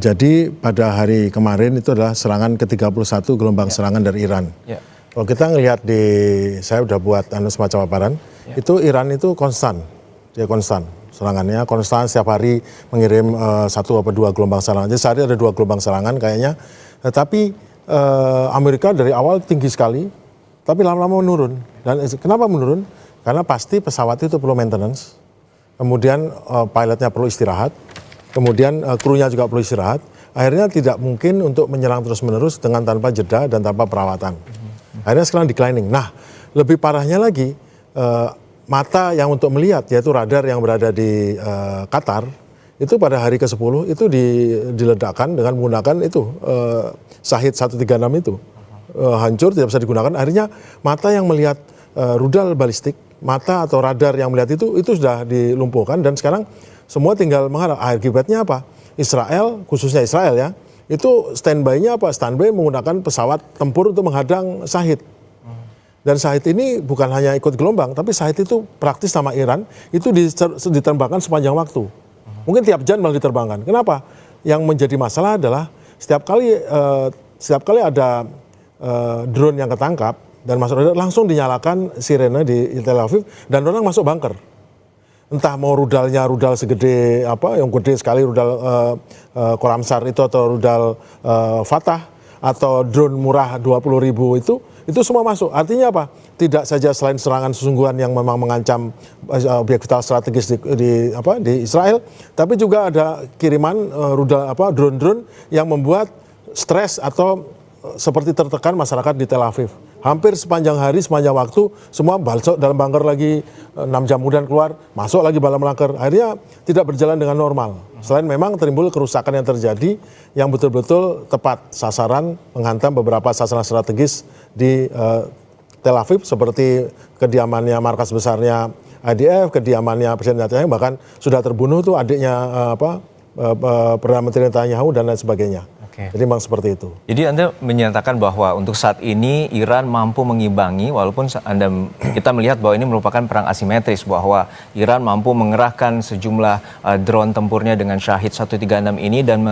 Jadi pada hari kemarin itu adalah serangan ke-31 gelombang serangan dari Iran. Kalau kita ngelihat saya udah buat semacam paparan, itu Iran itu konstan, dia konstan. serangannya konstan, setiap hari mengirim 1 atau 2 gelombang serangan. Jadi sehari ada 2 gelombang serangan kayaknya. Tapi Amerika dari awal tinggi sekali, tapi lama-lama menurun. Dan kenapa menurun? Karena pasti pesawat itu perlu maintenance, kemudian pilotnya perlu istirahat, kemudian krunya juga perlu istirahat. Akhirnya tidak mungkin untuk menyerang terus-menerus dengan tanpa jeda dan tanpa perawatan. Akhirnya sekarang declining. Nah, lebih parahnya lagi, mata yang untuk melihat, yaitu radar yang berada di Qatar, itu pada hari ke-10 itu diledakkan dengan menggunakan itu Shahid 136 itu. Hancur, tidak bisa digunakan. Akhirnya mata yang melihat rudal balistik, mata atau radar yang melihat itu sudah dilumpuhkan dan sekarang semua tinggal mengharap. Akibatnya apa? Israel, khususnya Israel ya, itu standby-nya apa? Standby menggunakan pesawat tempur untuk menghadang Shahid. Dan Shahid ini bukan hanya ikut gelombang, tapi Shahid itu praktis sama Iran, itu diterbangkan sepanjang waktu. Mungkin tiap jam malah diterbangkan. Kenapa? Yang menjadi masalah adalah setiap kali ada drone yang ketangkap dan masuk radar, langsung dinyalakan sirene di Tel Aviv dan orang masuk bunker. Entah mau rudalnya rudal segede apa, yang gede sekali rudal Khoramsar itu atau rudal Fatah atau drone murah 20.000 itu semua masuk. Artinya apa? Tidak saja selain serangan sesungguhan yang memang mengancam objek vital strategis di Israel, tapi juga ada kiriman drone-drone yang membuat stres atau seperti tertekan masyarakat di Tel Aviv. Hampir sepanjang hari, sepanjang waktu, semua masuk dalam bunker lagi, 6 jam kemudian keluar, masuk lagi dalam bunker. Akhirnya tidak berjalan dengan normal. Selain memang timbul kerusakan yang terjadi, yang betul-betul tepat sasaran, menghantam beberapa sasaran strategis di Tel Aviv, seperti kediamannya, markas besarnya IDF, kediamannya Presiden Netanyahu, bahkan sudah terbunuh tuh adiknya Perdana Menteri Netanyahu dan lain sebagainya. Jadi memang seperti itu. Jadi Anda menyatakan bahwa untuk saat ini Iran mampu mengimbangi, walaupun kita melihat bahwa ini merupakan perang asimetris, bahwa Iran mampu mengerahkan sejumlah drone tempurnya dengan Shahid 136 ini dan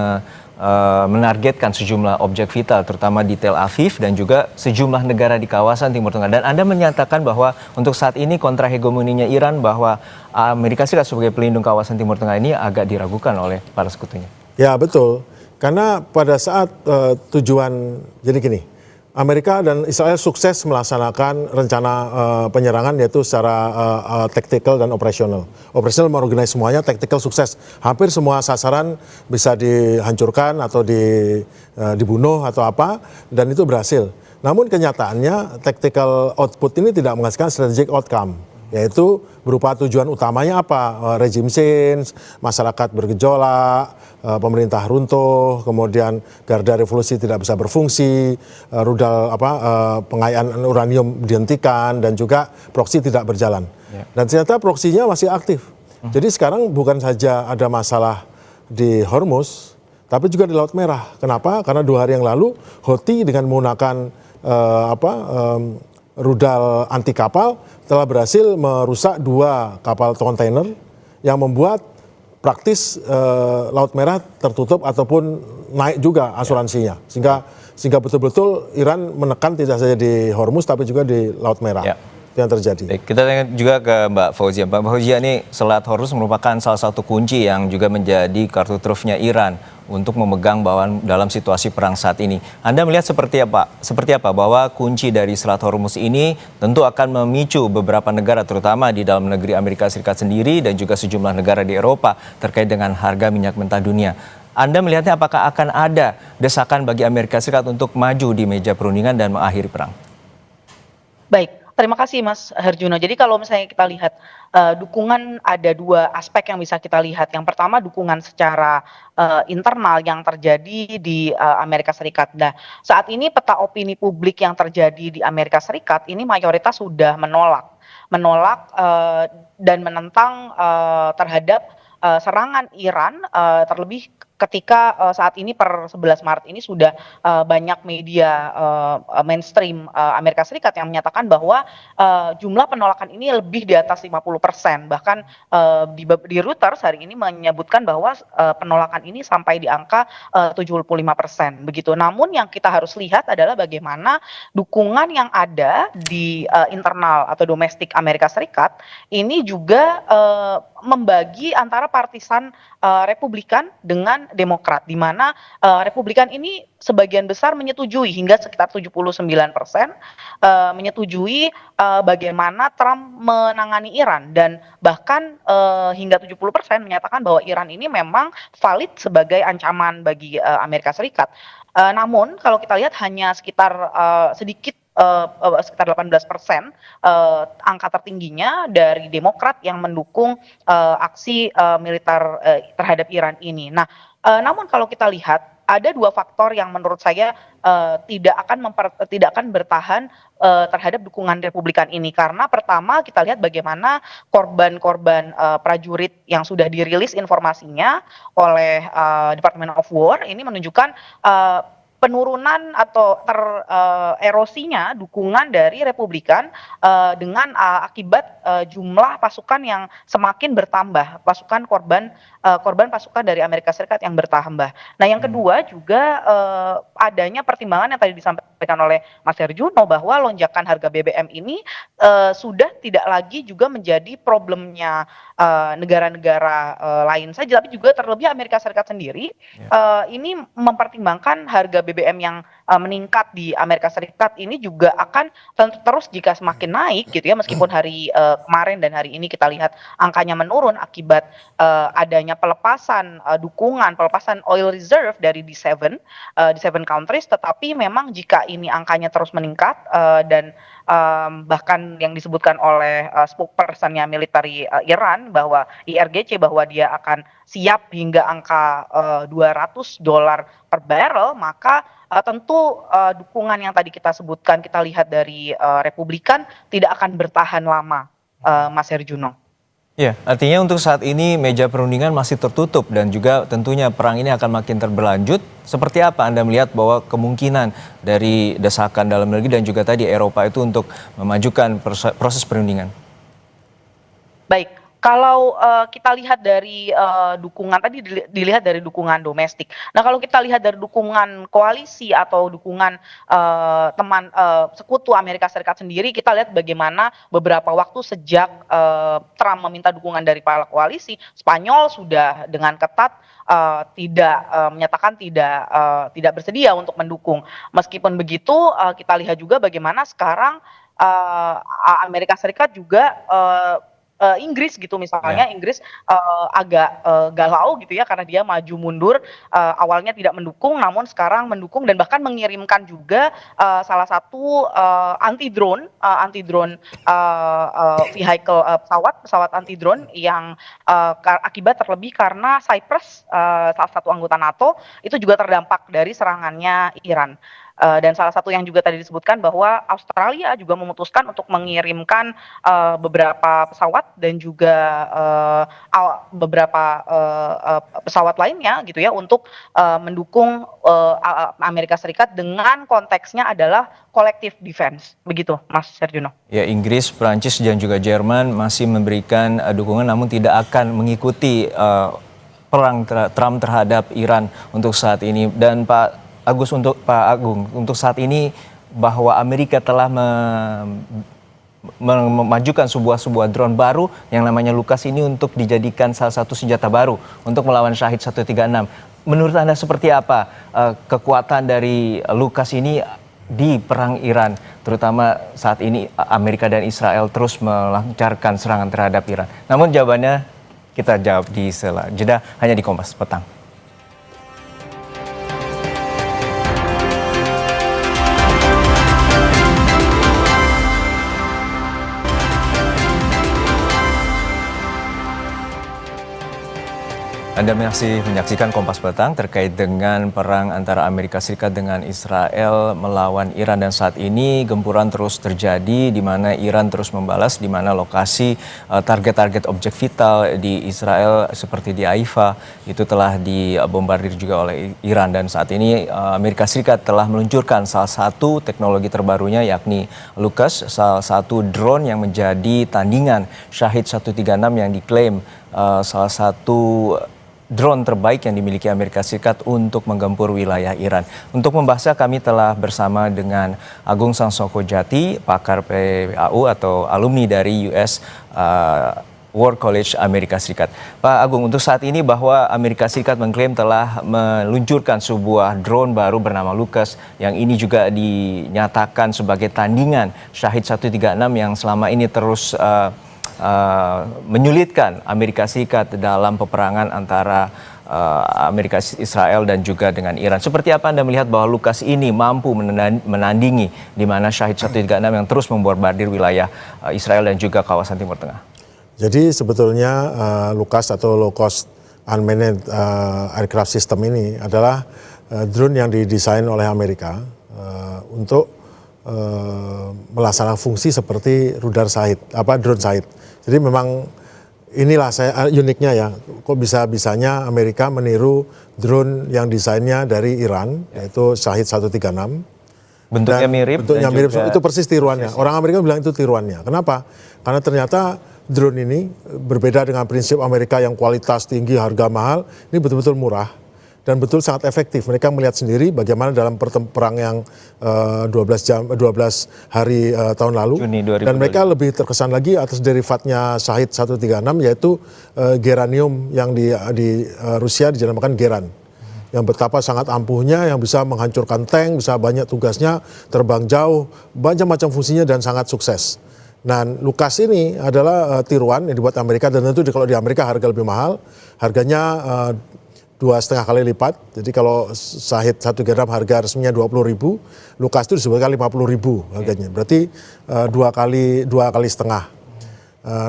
menargetkan sejumlah objek vital, terutama di Tel Aviv dan juga sejumlah negara di kawasan Timur Tengah. Dan Anda menyatakan bahwa untuk saat ini kontrahegemoninya Iran, bahwa Amerika Serikat sebagai pelindung kawasan Timur Tengah ini agak diragukan oleh para sekutunya. Ya betul. Karena pada saat tujuan, jadi gini, Amerika dan Israel sukses melaksanakan rencana penyerangan yaitu secara tactical dan operasional. Operasional mengorganize semuanya, tactical sukses. Hampir semua sasaran bisa dihancurkan atau dibunuh atau apa, dan itu berhasil. Namun kenyataannya tactical output ini tidak menghasilkan strategic outcome. Yaitu berupa tujuan utamanya apa? Regime change, masyarakat bergejolak, pemerintah runtuh, kemudian garda revolusi tidak bisa berfungsi, rudal pengayaan uranium dihentikan, dan juga proksi tidak berjalan. Dan ternyata proksinya masih aktif. Jadi sekarang bukan saja ada masalah di Hormuz, tapi juga di Laut Merah. Kenapa? Karena 2 hari yang lalu Houthi dengan menggunakan rudal anti kapal telah berhasil merusak 2 kapal kontainer yang membuat praktis Laut Merah tertutup ataupun naik juga asuransinya, sehingga betul-betul Iran menekan tidak saja di Hormuz tapi juga di Laut Merah. Itu yang terjadi. Baik, kita tanya juga ke Mbak Fauzia. Mbak Fauzia, ini Selat Hormuz merupakan salah satu kunci yang juga menjadi kartu trufnya Iran untuk memegang bawahan dalam situasi perang saat ini. Anda melihat seperti apa bahwa kunci dari Selat Hormuz ini tentu akan memicu beberapa negara, terutama di dalam negeri Amerika Serikat sendiri dan juga sejumlah negara di Eropa terkait dengan harga minyak mentah dunia. Anda melihatnya apakah akan ada desakan bagi Amerika Serikat untuk maju di meja perundingan dan mengakhiri perang? Baik. Terima kasih Mas Herjuno. Jadi kalau misalnya kita lihat dukungan, ada 2 aspek yang bisa kita lihat. Yang pertama dukungan secara internal yang terjadi di Amerika Serikat. Nah, saat ini peta opini publik yang terjadi di Amerika Serikat ini mayoritas sudah menolak dan menentang terhadap serangan Iran, terlebih ketika saat ini per 11 Maret ini sudah banyak media mainstream Amerika Serikat yang menyatakan bahwa jumlah penolakan ini lebih di atas 50%. Bahkan di Reuters hari ini menyebutkan bahwa penolakan ini sampai di angka 75%. Begitu. Namun yang kita harus lihat adalah bagaimana dukungan yang ada di internal atau domestik Amerika Serikat ini juga membagi antara partisan Republikan dengan Demokrat, di mana Republikan ini sebagian besar menyetujui hingga sekitar 79% menyetujui bagaimana Trump menangani Iran, dan bahkan hingga 70% menyatakan bahwa Iran ini memang valid sebagai ancaman bagi Amerika Serikat. Namun kalau kita lihat hanya sekitar sekitar 18% angka tertingginya dari Demokrat yang mendukung aksi militer terhadap Iran ini. Nah, namun kalau kita lihat ada dua faktor yang menurut saya tidak akan bertahan terhadap dukungan Republikan ini, karena pertama kita lihat bagaimana korban-korban prajurit yang sudah dirilis informasinya oleh Department of War ini menunjukkan penurunan atau erosinya dukungan dari Republikan dengan akibat jumlah pasukan yang semakin bertambah, korban pasukan dari Amerika Serikat yang bertambah. Nah, yang kedua juga adanya pertimbangan yang tadi disampaikan oleh Mas Herjuno bahwa lonjakan harga BBM ini sudah tidak lagi juga menjadi problemnya negara-negara lain saja, tapi juga terlebih Amerika Serikat sendiri ini mempertimbangkan harga BBM yang meningkat di Amerika Serikat ini juga akan terus jika semakin naik gitu ya, meskipun hari kemarin dan hari ini kita lihat angkanya menurun akibat adanya pelepasan oil reserve dari D7 countries, tetapi memang jika ini angkanya terus meningkat dan bahkan yang disebutkan oleh spokespersonnya military Iran bahwa IRGC bahwa dia akan siap hingga angka $200 per barrel, maka tentu dukungan yang tadi kita sebutkan, kita lihat dari Republikan tidak akan bertahan lama, Mas Herjuno. Ya, artinya untuk saat ini meja perundingan masih tertutup dan juga tentunya perang ini akan makin berlanjut. Seperti apa Anda melihat bahwa kemungkinan dari desakan dalam negeri dan juga tadi Eropa itu untuk memajukan proses perundingan? Baik. Kalau kita lihat dari dukungan tadi dilihat dari dukungan domestik. Nah, kalau kita lihat dari dukungan koalisi atau dukungan teman sekutu Amerika Serikat sendiri, kita lihat bagaimana beberapa waktu sejak Trump meminta dukungan dari para koalisi, Spanyol sudah dengan ketat menyatakan tidak bersedia untuk mendukung. Meskipun begitu, kita lihat juga bagaimana sekarang Amerika Serikat juga Inggris gitu misalnya, Inggris agak galau gitu ya karena dia maju mundur, awalnya tidak mendukung namun sekarang mendukung dan bahkan mengirimkan juga salah satu anti drone vehicle, pesawat anti drone yang akibat terlebih karena Cyprus, salah satu anggota NATO itu juga terdampak dari serangannya Iran. Dan salah satu yang juga tadi disebutkan bahwa Australia juga memutuskan untuk mengirimkan beberapa pesawat dan juga beberapa pesawat lainnya gitu ya untuk mendukung Amerika Serikat dengan konteksnya adalah collective defense. Begitu, Mas Herjuno. Ya, Inggris, Prancis dan juga Jerman masih memberikan dukungan namun tidak akan mengikuti perang Trump terhadap Iran untuk saat ini. Dan Pak Agung, untuk saat ini bahwa Amerika telah memajukan sebuah drone baru yang namanya Lucas ini untuk dijadikan salah satu senjata baru untuk melawan Syahid 136. Menurut Anda seperti apa kekuatan dari Lucas ini di perang Iran, terutama saat ini Amerika dan Israel terus melancarkan serangan terhadap Iran? Namun jawabannya kita jawab di sela jeda hanya di Kompas Petang. Anda masih menyaksikan Kompas Petang terkait dengan perang antara Amerika Serikat dengan Israel melawan Iran, dan saat ini gempuran terus terjadi di mana Iran terus membalas di mana lokasi target-target objek vital di Israel seperti di Haifa itu telah dibombardir juga oleh Iran, dan saat ini Amerika Serikat telah meluncurkan salah satu teknologi terbarunya yakni LUCAS, salah satu drone yang menjadi tandingan Shahid 136 yang diklaim salah satu drone terbaik yang dimiliki Amerika Serikat untuk menggempur wilayah Iran. Untuk membahasnya kami telah bersama dengan Agung Sangsoko Jati, pakar PAU atau alumni dari US War College Amerika Serikat. Pak Agung, untuk saat ini bahwa Amerika Serikat mengklaim telah meluncurkan sebuah drone baru bernama LUCAS yang ini juga dinyatakan sebagai tandingan Shahid 136 yang selama ini terus menyulitkan Amerika Serikat dalam peperangan antara Amerika Israel dan juga dengan Iran. Seperti apa Anda melihat bahwa LUCAS ini mampu menandingi di mana Shahid 136 yang terus membombardir wilayah Israel dan juga kawasan Timur Tengah? Jadi sebetulnya LUCAS atau Low Cost Unmanned Aircraft System ini adalah drone yang didesain oleh Amerika untuk melaksanakan fungsi seperti rudal Shahid, drone Shahid. Jadi memang inilah uniknya ya, kok bisa-bisanya Amerika meniru drone yang desainnya dari Iran, yaitu Shahid 136. Bentuknya mirip. Bentuknya mirip, itu persis tiruannya. Orang Amerika bilang itu tiruannya. Kenapa? Karena ternyata drone ini berbeda dengan prinsip Amerika yang kualitas tinggi, harga mahal. Ini betul-betul murah dan betul sangat efektif. Mereka melihat sendiri bagaimana dalam perang yang 12 hari tahun lalu. Dan mereka lebih terkesan lagi atas derivatnya Shahid 136 yaitu geranium yang di Rusia dinamakan geran. Yang betapa sangat ampuhnya, yang bisa menghancurkan tank, bisa banyak tugasnya, terbang jauh, macam-macam fungsinya dan sangat sukses. Nah, LUCAS ini adalah tiruan yang dibuat Amerika, dan tentu kalau di Amerika harga lebih mahal, harganya 2,5 kali lipat. Jadi kalau Shahid 136 harga resminya 20.000, LUCAS itu disebutkan 50.000 harganya. Berarti dua kali setengah.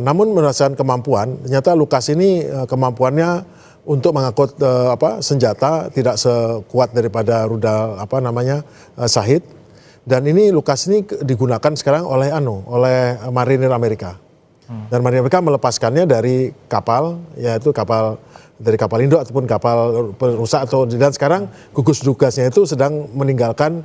Namun berdasarkan kemampuan, ternyata LUCAS ini kemampuannya untuk mengangkut senjata tidak sekuat daripada rudal Shahid. Dan ini LUCAS ini digunakan sekarang oleh marinir Amerika. Dan marinir Amerika melepaskannya dari kapal, yaitu dari kapal induk ataupun kapal perusak, dan sekarang gugus tugasnya itu sedang meninggalkan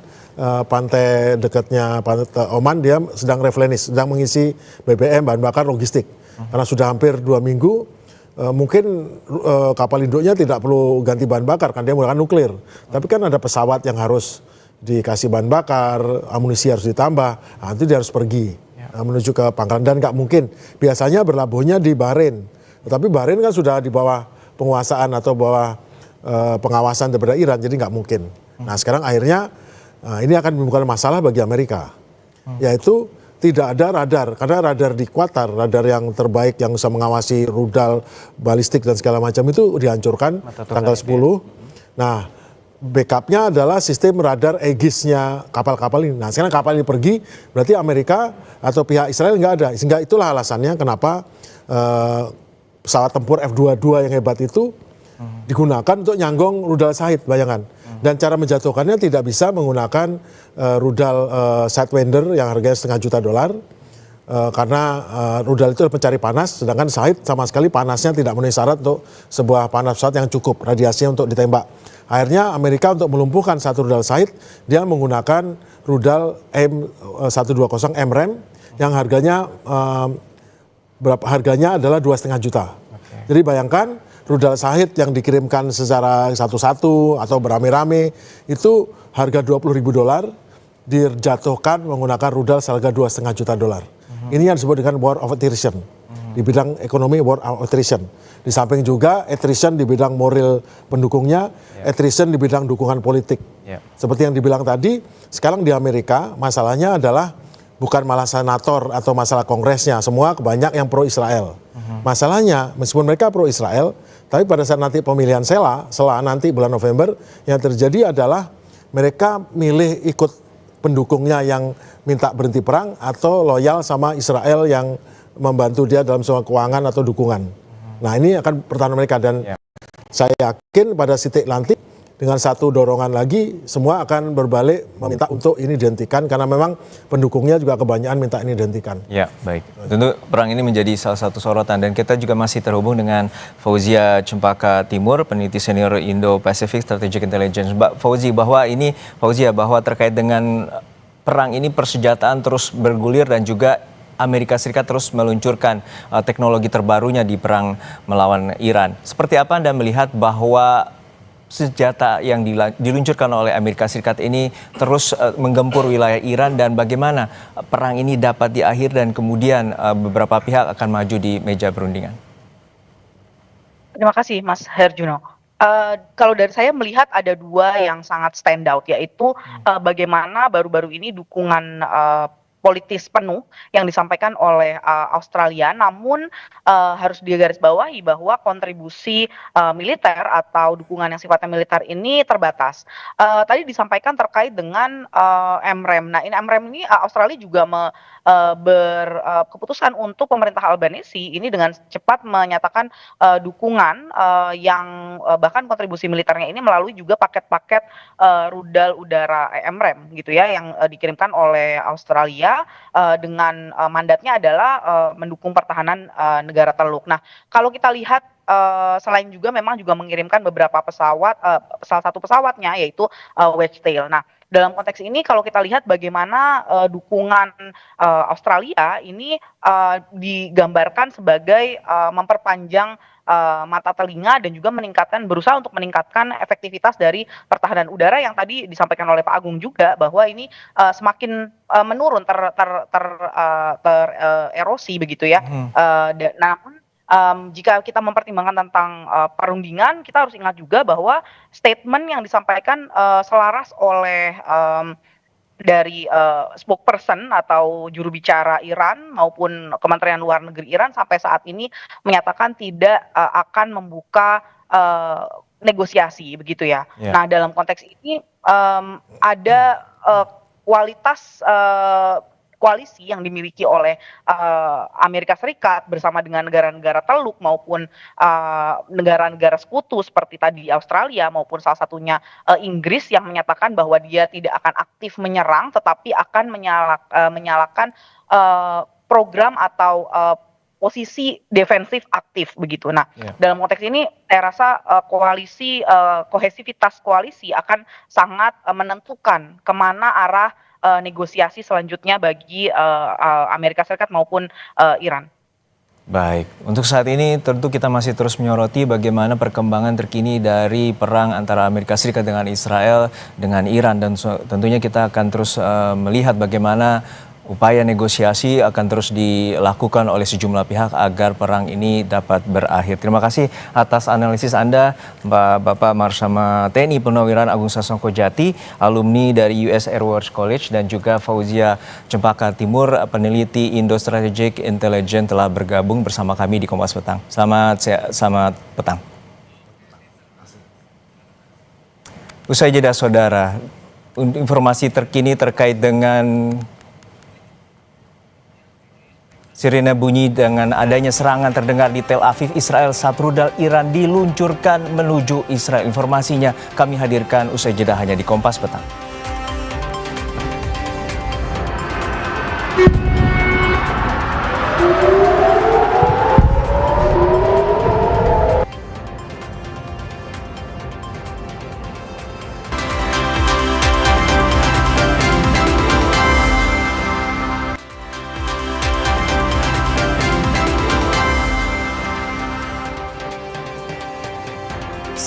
pantai dekatnya pantai Oman. Dia sedang replenish, sedang mengisi BBM, bahan bakar, logistik. Karena sudah hampir 2 minggu, mungkin kapal induknya tidak perlu ganti bahan bakar karena dia menggunakan nuklir. Tapi kan ada pesawat yang harus dikasih bahan bakar, amunisi harus ditambah, nanti dia harus pergi menuju ke pangkalan, dan nggak mungkin. Biasanya berlabuhnya di Bahrain, tetapi Bahrain kan sudah di bawah penguasaan atau bawah pengawasan daripada Iran, jadi nggak mungkin. Nah sekarang akhirnya ini akan menimbulkan masalah bagi Amerika, yaitu tidak ada radar, karena radar di Qatar, radar yang terbaik yang bisa mengawasi rudal, balistik dan segala macam itu dihancurkan tanggal 10. Nah backupnya adalah sistem radar Aegis-nya kapal-kapal ini. Nah sekarang kapal ini pergi, berarti Amerika atau pihak Israel nggak ada. Sehingga itulah alasannya kenapa pesawat tempur F-22 yang hebat itu digunakan untuk nyanggong rudal Shahid, bayangan. Dan cara menjatuhkannya tidak bisa menggunakan rudal Sidewinder yang harganya $500.000. Karena rudal itu pencari panas, sedangkan Shahid sama sekali panasnya tidak memenuhi syarat untuk sebuah panas pesawat yang cukup, radiasinya untuk ditembak. Akhirnya Amerika untuk melumpuhkan satu rudal Shahid, dia menggunakan rudal M120 MRAM yang harganya harganya adalah 2,5 juta. Jadi bayangkan rudal Shahid yang dikirimkan secara satu-satu atau beramai-ramai itu harga $20.000 dijatuhkan menggunakan rudal seharga $2,5 juta. Ini yang disebut dengan war of attrition. Di bidang ekonomi, war of attrition. Di samping juga attrition di bidang moral pendukungnya, attrition di bidang dukungan politik. Seperti yang dibilang tadi, sekarang di Amerika masalahnya adalah bukan malah senator atau masalah kongresnya, semua banyak yang pro-Israel. Masalahnya, meskipun mereka pro-Israel, tapi pada saat nanti pemilihan sela nanti bulan November, yang terjadi adalah mereka milih ikut pendukungnya yang minta berhenti perang atau loyal sama Israel yang membantu dia dalam soal keuangan atau dukungan. Nah ini akan pertahanan mereka, dan Saya yakin pada titik nanti dengan satu dorongan lagi semua akan berbalik meminta untuk ini dihentikan karena memang pendukungnya juga kebanyakan minta ini dihentikan. Ya, baik. Tentu perang ini menjadi salah satu sorotan dan kita juga masih terhubung dengan Fauzia Cempaka Timur, peneliti senior Indo-Pacific Strategic Intelligence. Mbak Fauzia, bahwa terkait dengan perang ini persenjataan terus bergulir dan juga Amerika Serikat terus meluncurkan teknologi terbarunya di perang melawan Iran. Seperti apa Anda melihat bahwa senjata yang diluncurkan oleh Amerika Serikat ini terus menggempur wilayah Iran dan bagaimana perang ini dapat diakhiri dan kemudian beberapa pihak akan maju di meja perundingan? Terima kasih Mas Herjuno. Kalau dari saya melihat ada dua yang sangat stand out, yaitu bagaimana baru-baru ini dukungan politis penuh yang disampaikan oleh Australia, namun harus digarisbawahi bahwa kontribusi militer atau dukungan yang sifatnya militer ini terbatas. Tadi disampaikan terkait dengan MREM. Nah, MREM ini Australia juga berkeputusan untuk pemerintah Albanisi ini dengan cepat menyatakan dukungan yang bahkan kontribusi militernya ini melalui juga paket-paket rudal udara MREM gitu ya yang dikirimkan oleh Australia dengan mandatnya adalah mendukung pertahanan negara Teluk. Nah, kalau kita lihat selain juga memang juga mengirimkan beberapa pesawat, salah satu pesawatnya yaitu Wedgetail. Nah, dalam konteks ini kalau kita lihat bagaimana dukungan Australia ini digambarkan sebagai memperpanjang mata telinga dan juga berusaha untuk meningkatkan efektivitas dari pertahanan udara yang tadi disampaikan oleh Pak Agung juga bahwa ini semakin menurun erosi begitu ya. Namun jika kita mempertimbangkan tentang perundingan, kita harus ingat juga bahwa statement yang disampaikan selaras oleh dari spokesperson atau juru bicara Iran maupun Kementerian Luar Negeri Iran sampai saat ini menyatakan tidak akan membuka negosiasi begitu ya. Nah, dalam konteks ini ada kualitas koalisi yang dimiliki oleh Amerika Serikat bersama dengan negara-negara Teluk maupun negara-negara sekutu seperti tadi Australia maupun salah satunya Inggris yang menyatakan bahwa dia tidak akan aktif menyerang tetapi akan menyalakan program atau posisi defensif aktif begitu. Nah, dalam konteks ini saya rasa kohesivitas koalisi akan sangat menentukan kemana arah negosiasi selanjutnya bagi Amerika Serikat maupun Iran. Baik, untuk saat ini tentu kita masih terus menyoroti bagaimana perkembangan terkini dari perang antara Amerika Serikat dengan Israel, dengan Iran, dan tentunya kita akan terus melihat bagaimana upaya negosiasi akan terus dilakukan oleh sejumlah pihak agar perang ini dapat berakhir. Terima kasih atas analisis Anda, Bapak Marsama TNI Purnawiran Agung Sasongko Jati, alumni dari US Air Force College, dan juga Fauzia Cempaka Timur, peneliti Indo Strategic Intelligence telah bergabung bersama kami di Kompas Petang. Selamat petang. Usai jeda saudara, informasi terkini terkait dengan sirine bunyi dengan adanya serangan terdengar di Tel Aviv, Israel saat rudal Iran diluncurkan menuju Israel. Informasinya kami hadirkan usai jeda hanya di Kompas Petang.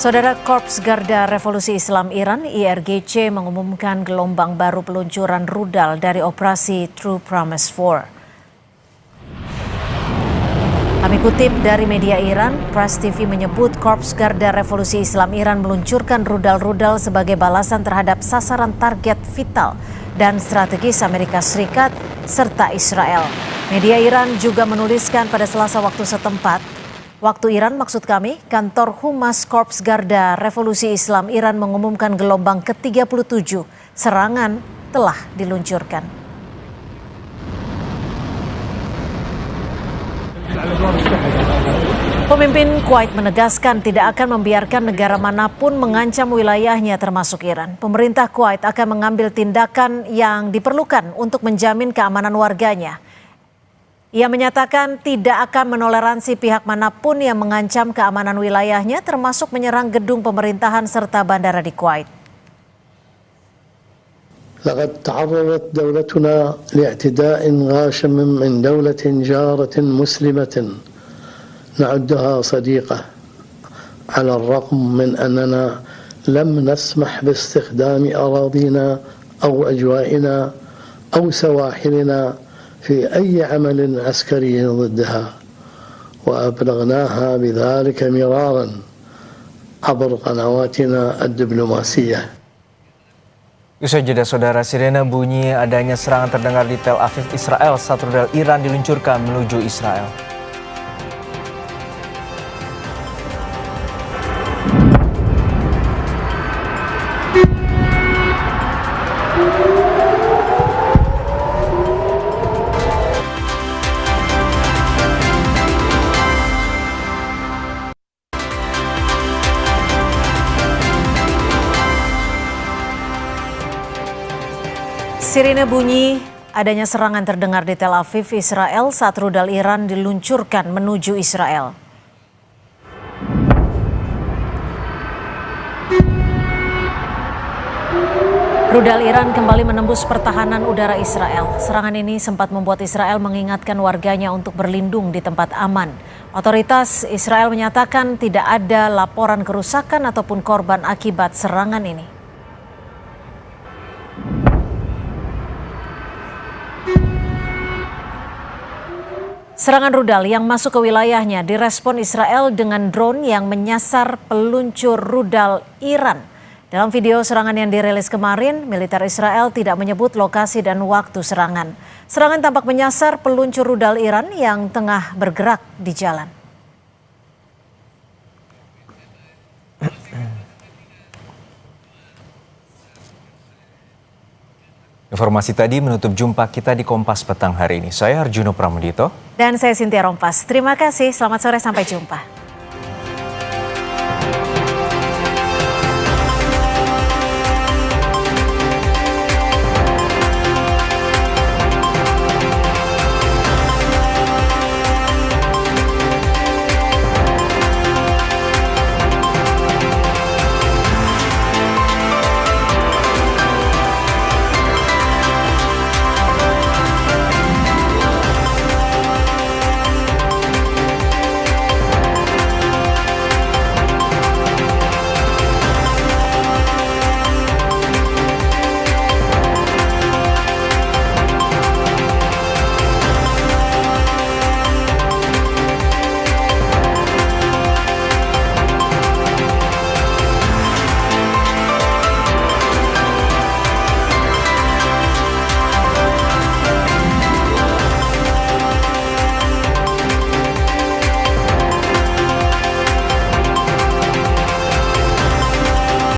Saudara, Korps Garda Revolusi Islam Iran (IRGC) mengumumkan gelombang baru peluncuran rudal dari operasi True Promise 4. Kami kutip dari media Iran, Press TV menyebut Korps Garda Revolusi Islam Iran meluncurkan rudal-rudal sebagai balasan terhadap sasaran target vital dan strategis Amerika Serikat serta Israel. Media Iran juga menuliskan pada Selasa waktu setempat, waktu Iran maksud kami, kantor Humas Korps Garda Revolusi Islam Iran mengumumkan gelombang ke-37 serangan telah diluncurkan. Pemimpin Kuwait menegaskan tidak akan membiarkan negara manapun mengancam wilayahnya termasuk Iran. Pemerintah Kuwait akan mengambil tindakan yang diperlukan untuk menjamin keamanan warganya. Ia menyatakan tidak akan menoleransi pihak manapun yang mengancam keamanan wilayahnya termasuk menyerang gedung pemerintahan serta bandara di Kuwait. لقد تعرضت دولتنا لاعتداء غاشم من دولة جارة مسلمة نعدها صديقة على الرغم من أننا لم نسمح باستخدام أراضينا أو أجوائنا أو سواحلنا في أي عمل عسكري ضدها وأبلغناها بذلك مرارا عبر قنواتنا الدبلوماسية. Usai jeda saudara, sirene bunyi adanya serangan terdengar di Tel Aviv, Israel saat rudal Iran diluncurkan menuju Israel. Sirine bunyi adanya serangan terdengar di Tel Aviv, Israel saat rudal Iran diluncurkan menuju Israel. Rudal Iran kembali menembus pertahanan udara Israel. Serangan ini sempat membuat Israel mengingatkan warganya untuk berlindung di tempat aman. Otoritas Israel menyatakan tidak ada laporan kerusakan ataupun korban akibat serangan ini. Serangan rudal yang masuk ke wilayahnya direspon Israel dengan drone yang menyasar peluncur rudal Iran. Dalam video serangan yang dirilis kemarin, militer Israel tidak menyebut lokasi dan waktu serangan. Serangan tampak menyasar peluncur rudal Iran yang tengah bergerak di jalan. Informasi tadi menutup jumpa kita di Kompas Petang hari ini. Saya Arjuno Pramudito. Dan saya Cynthia Rompas. Terima kasih, selamat sore, sampai jumpa.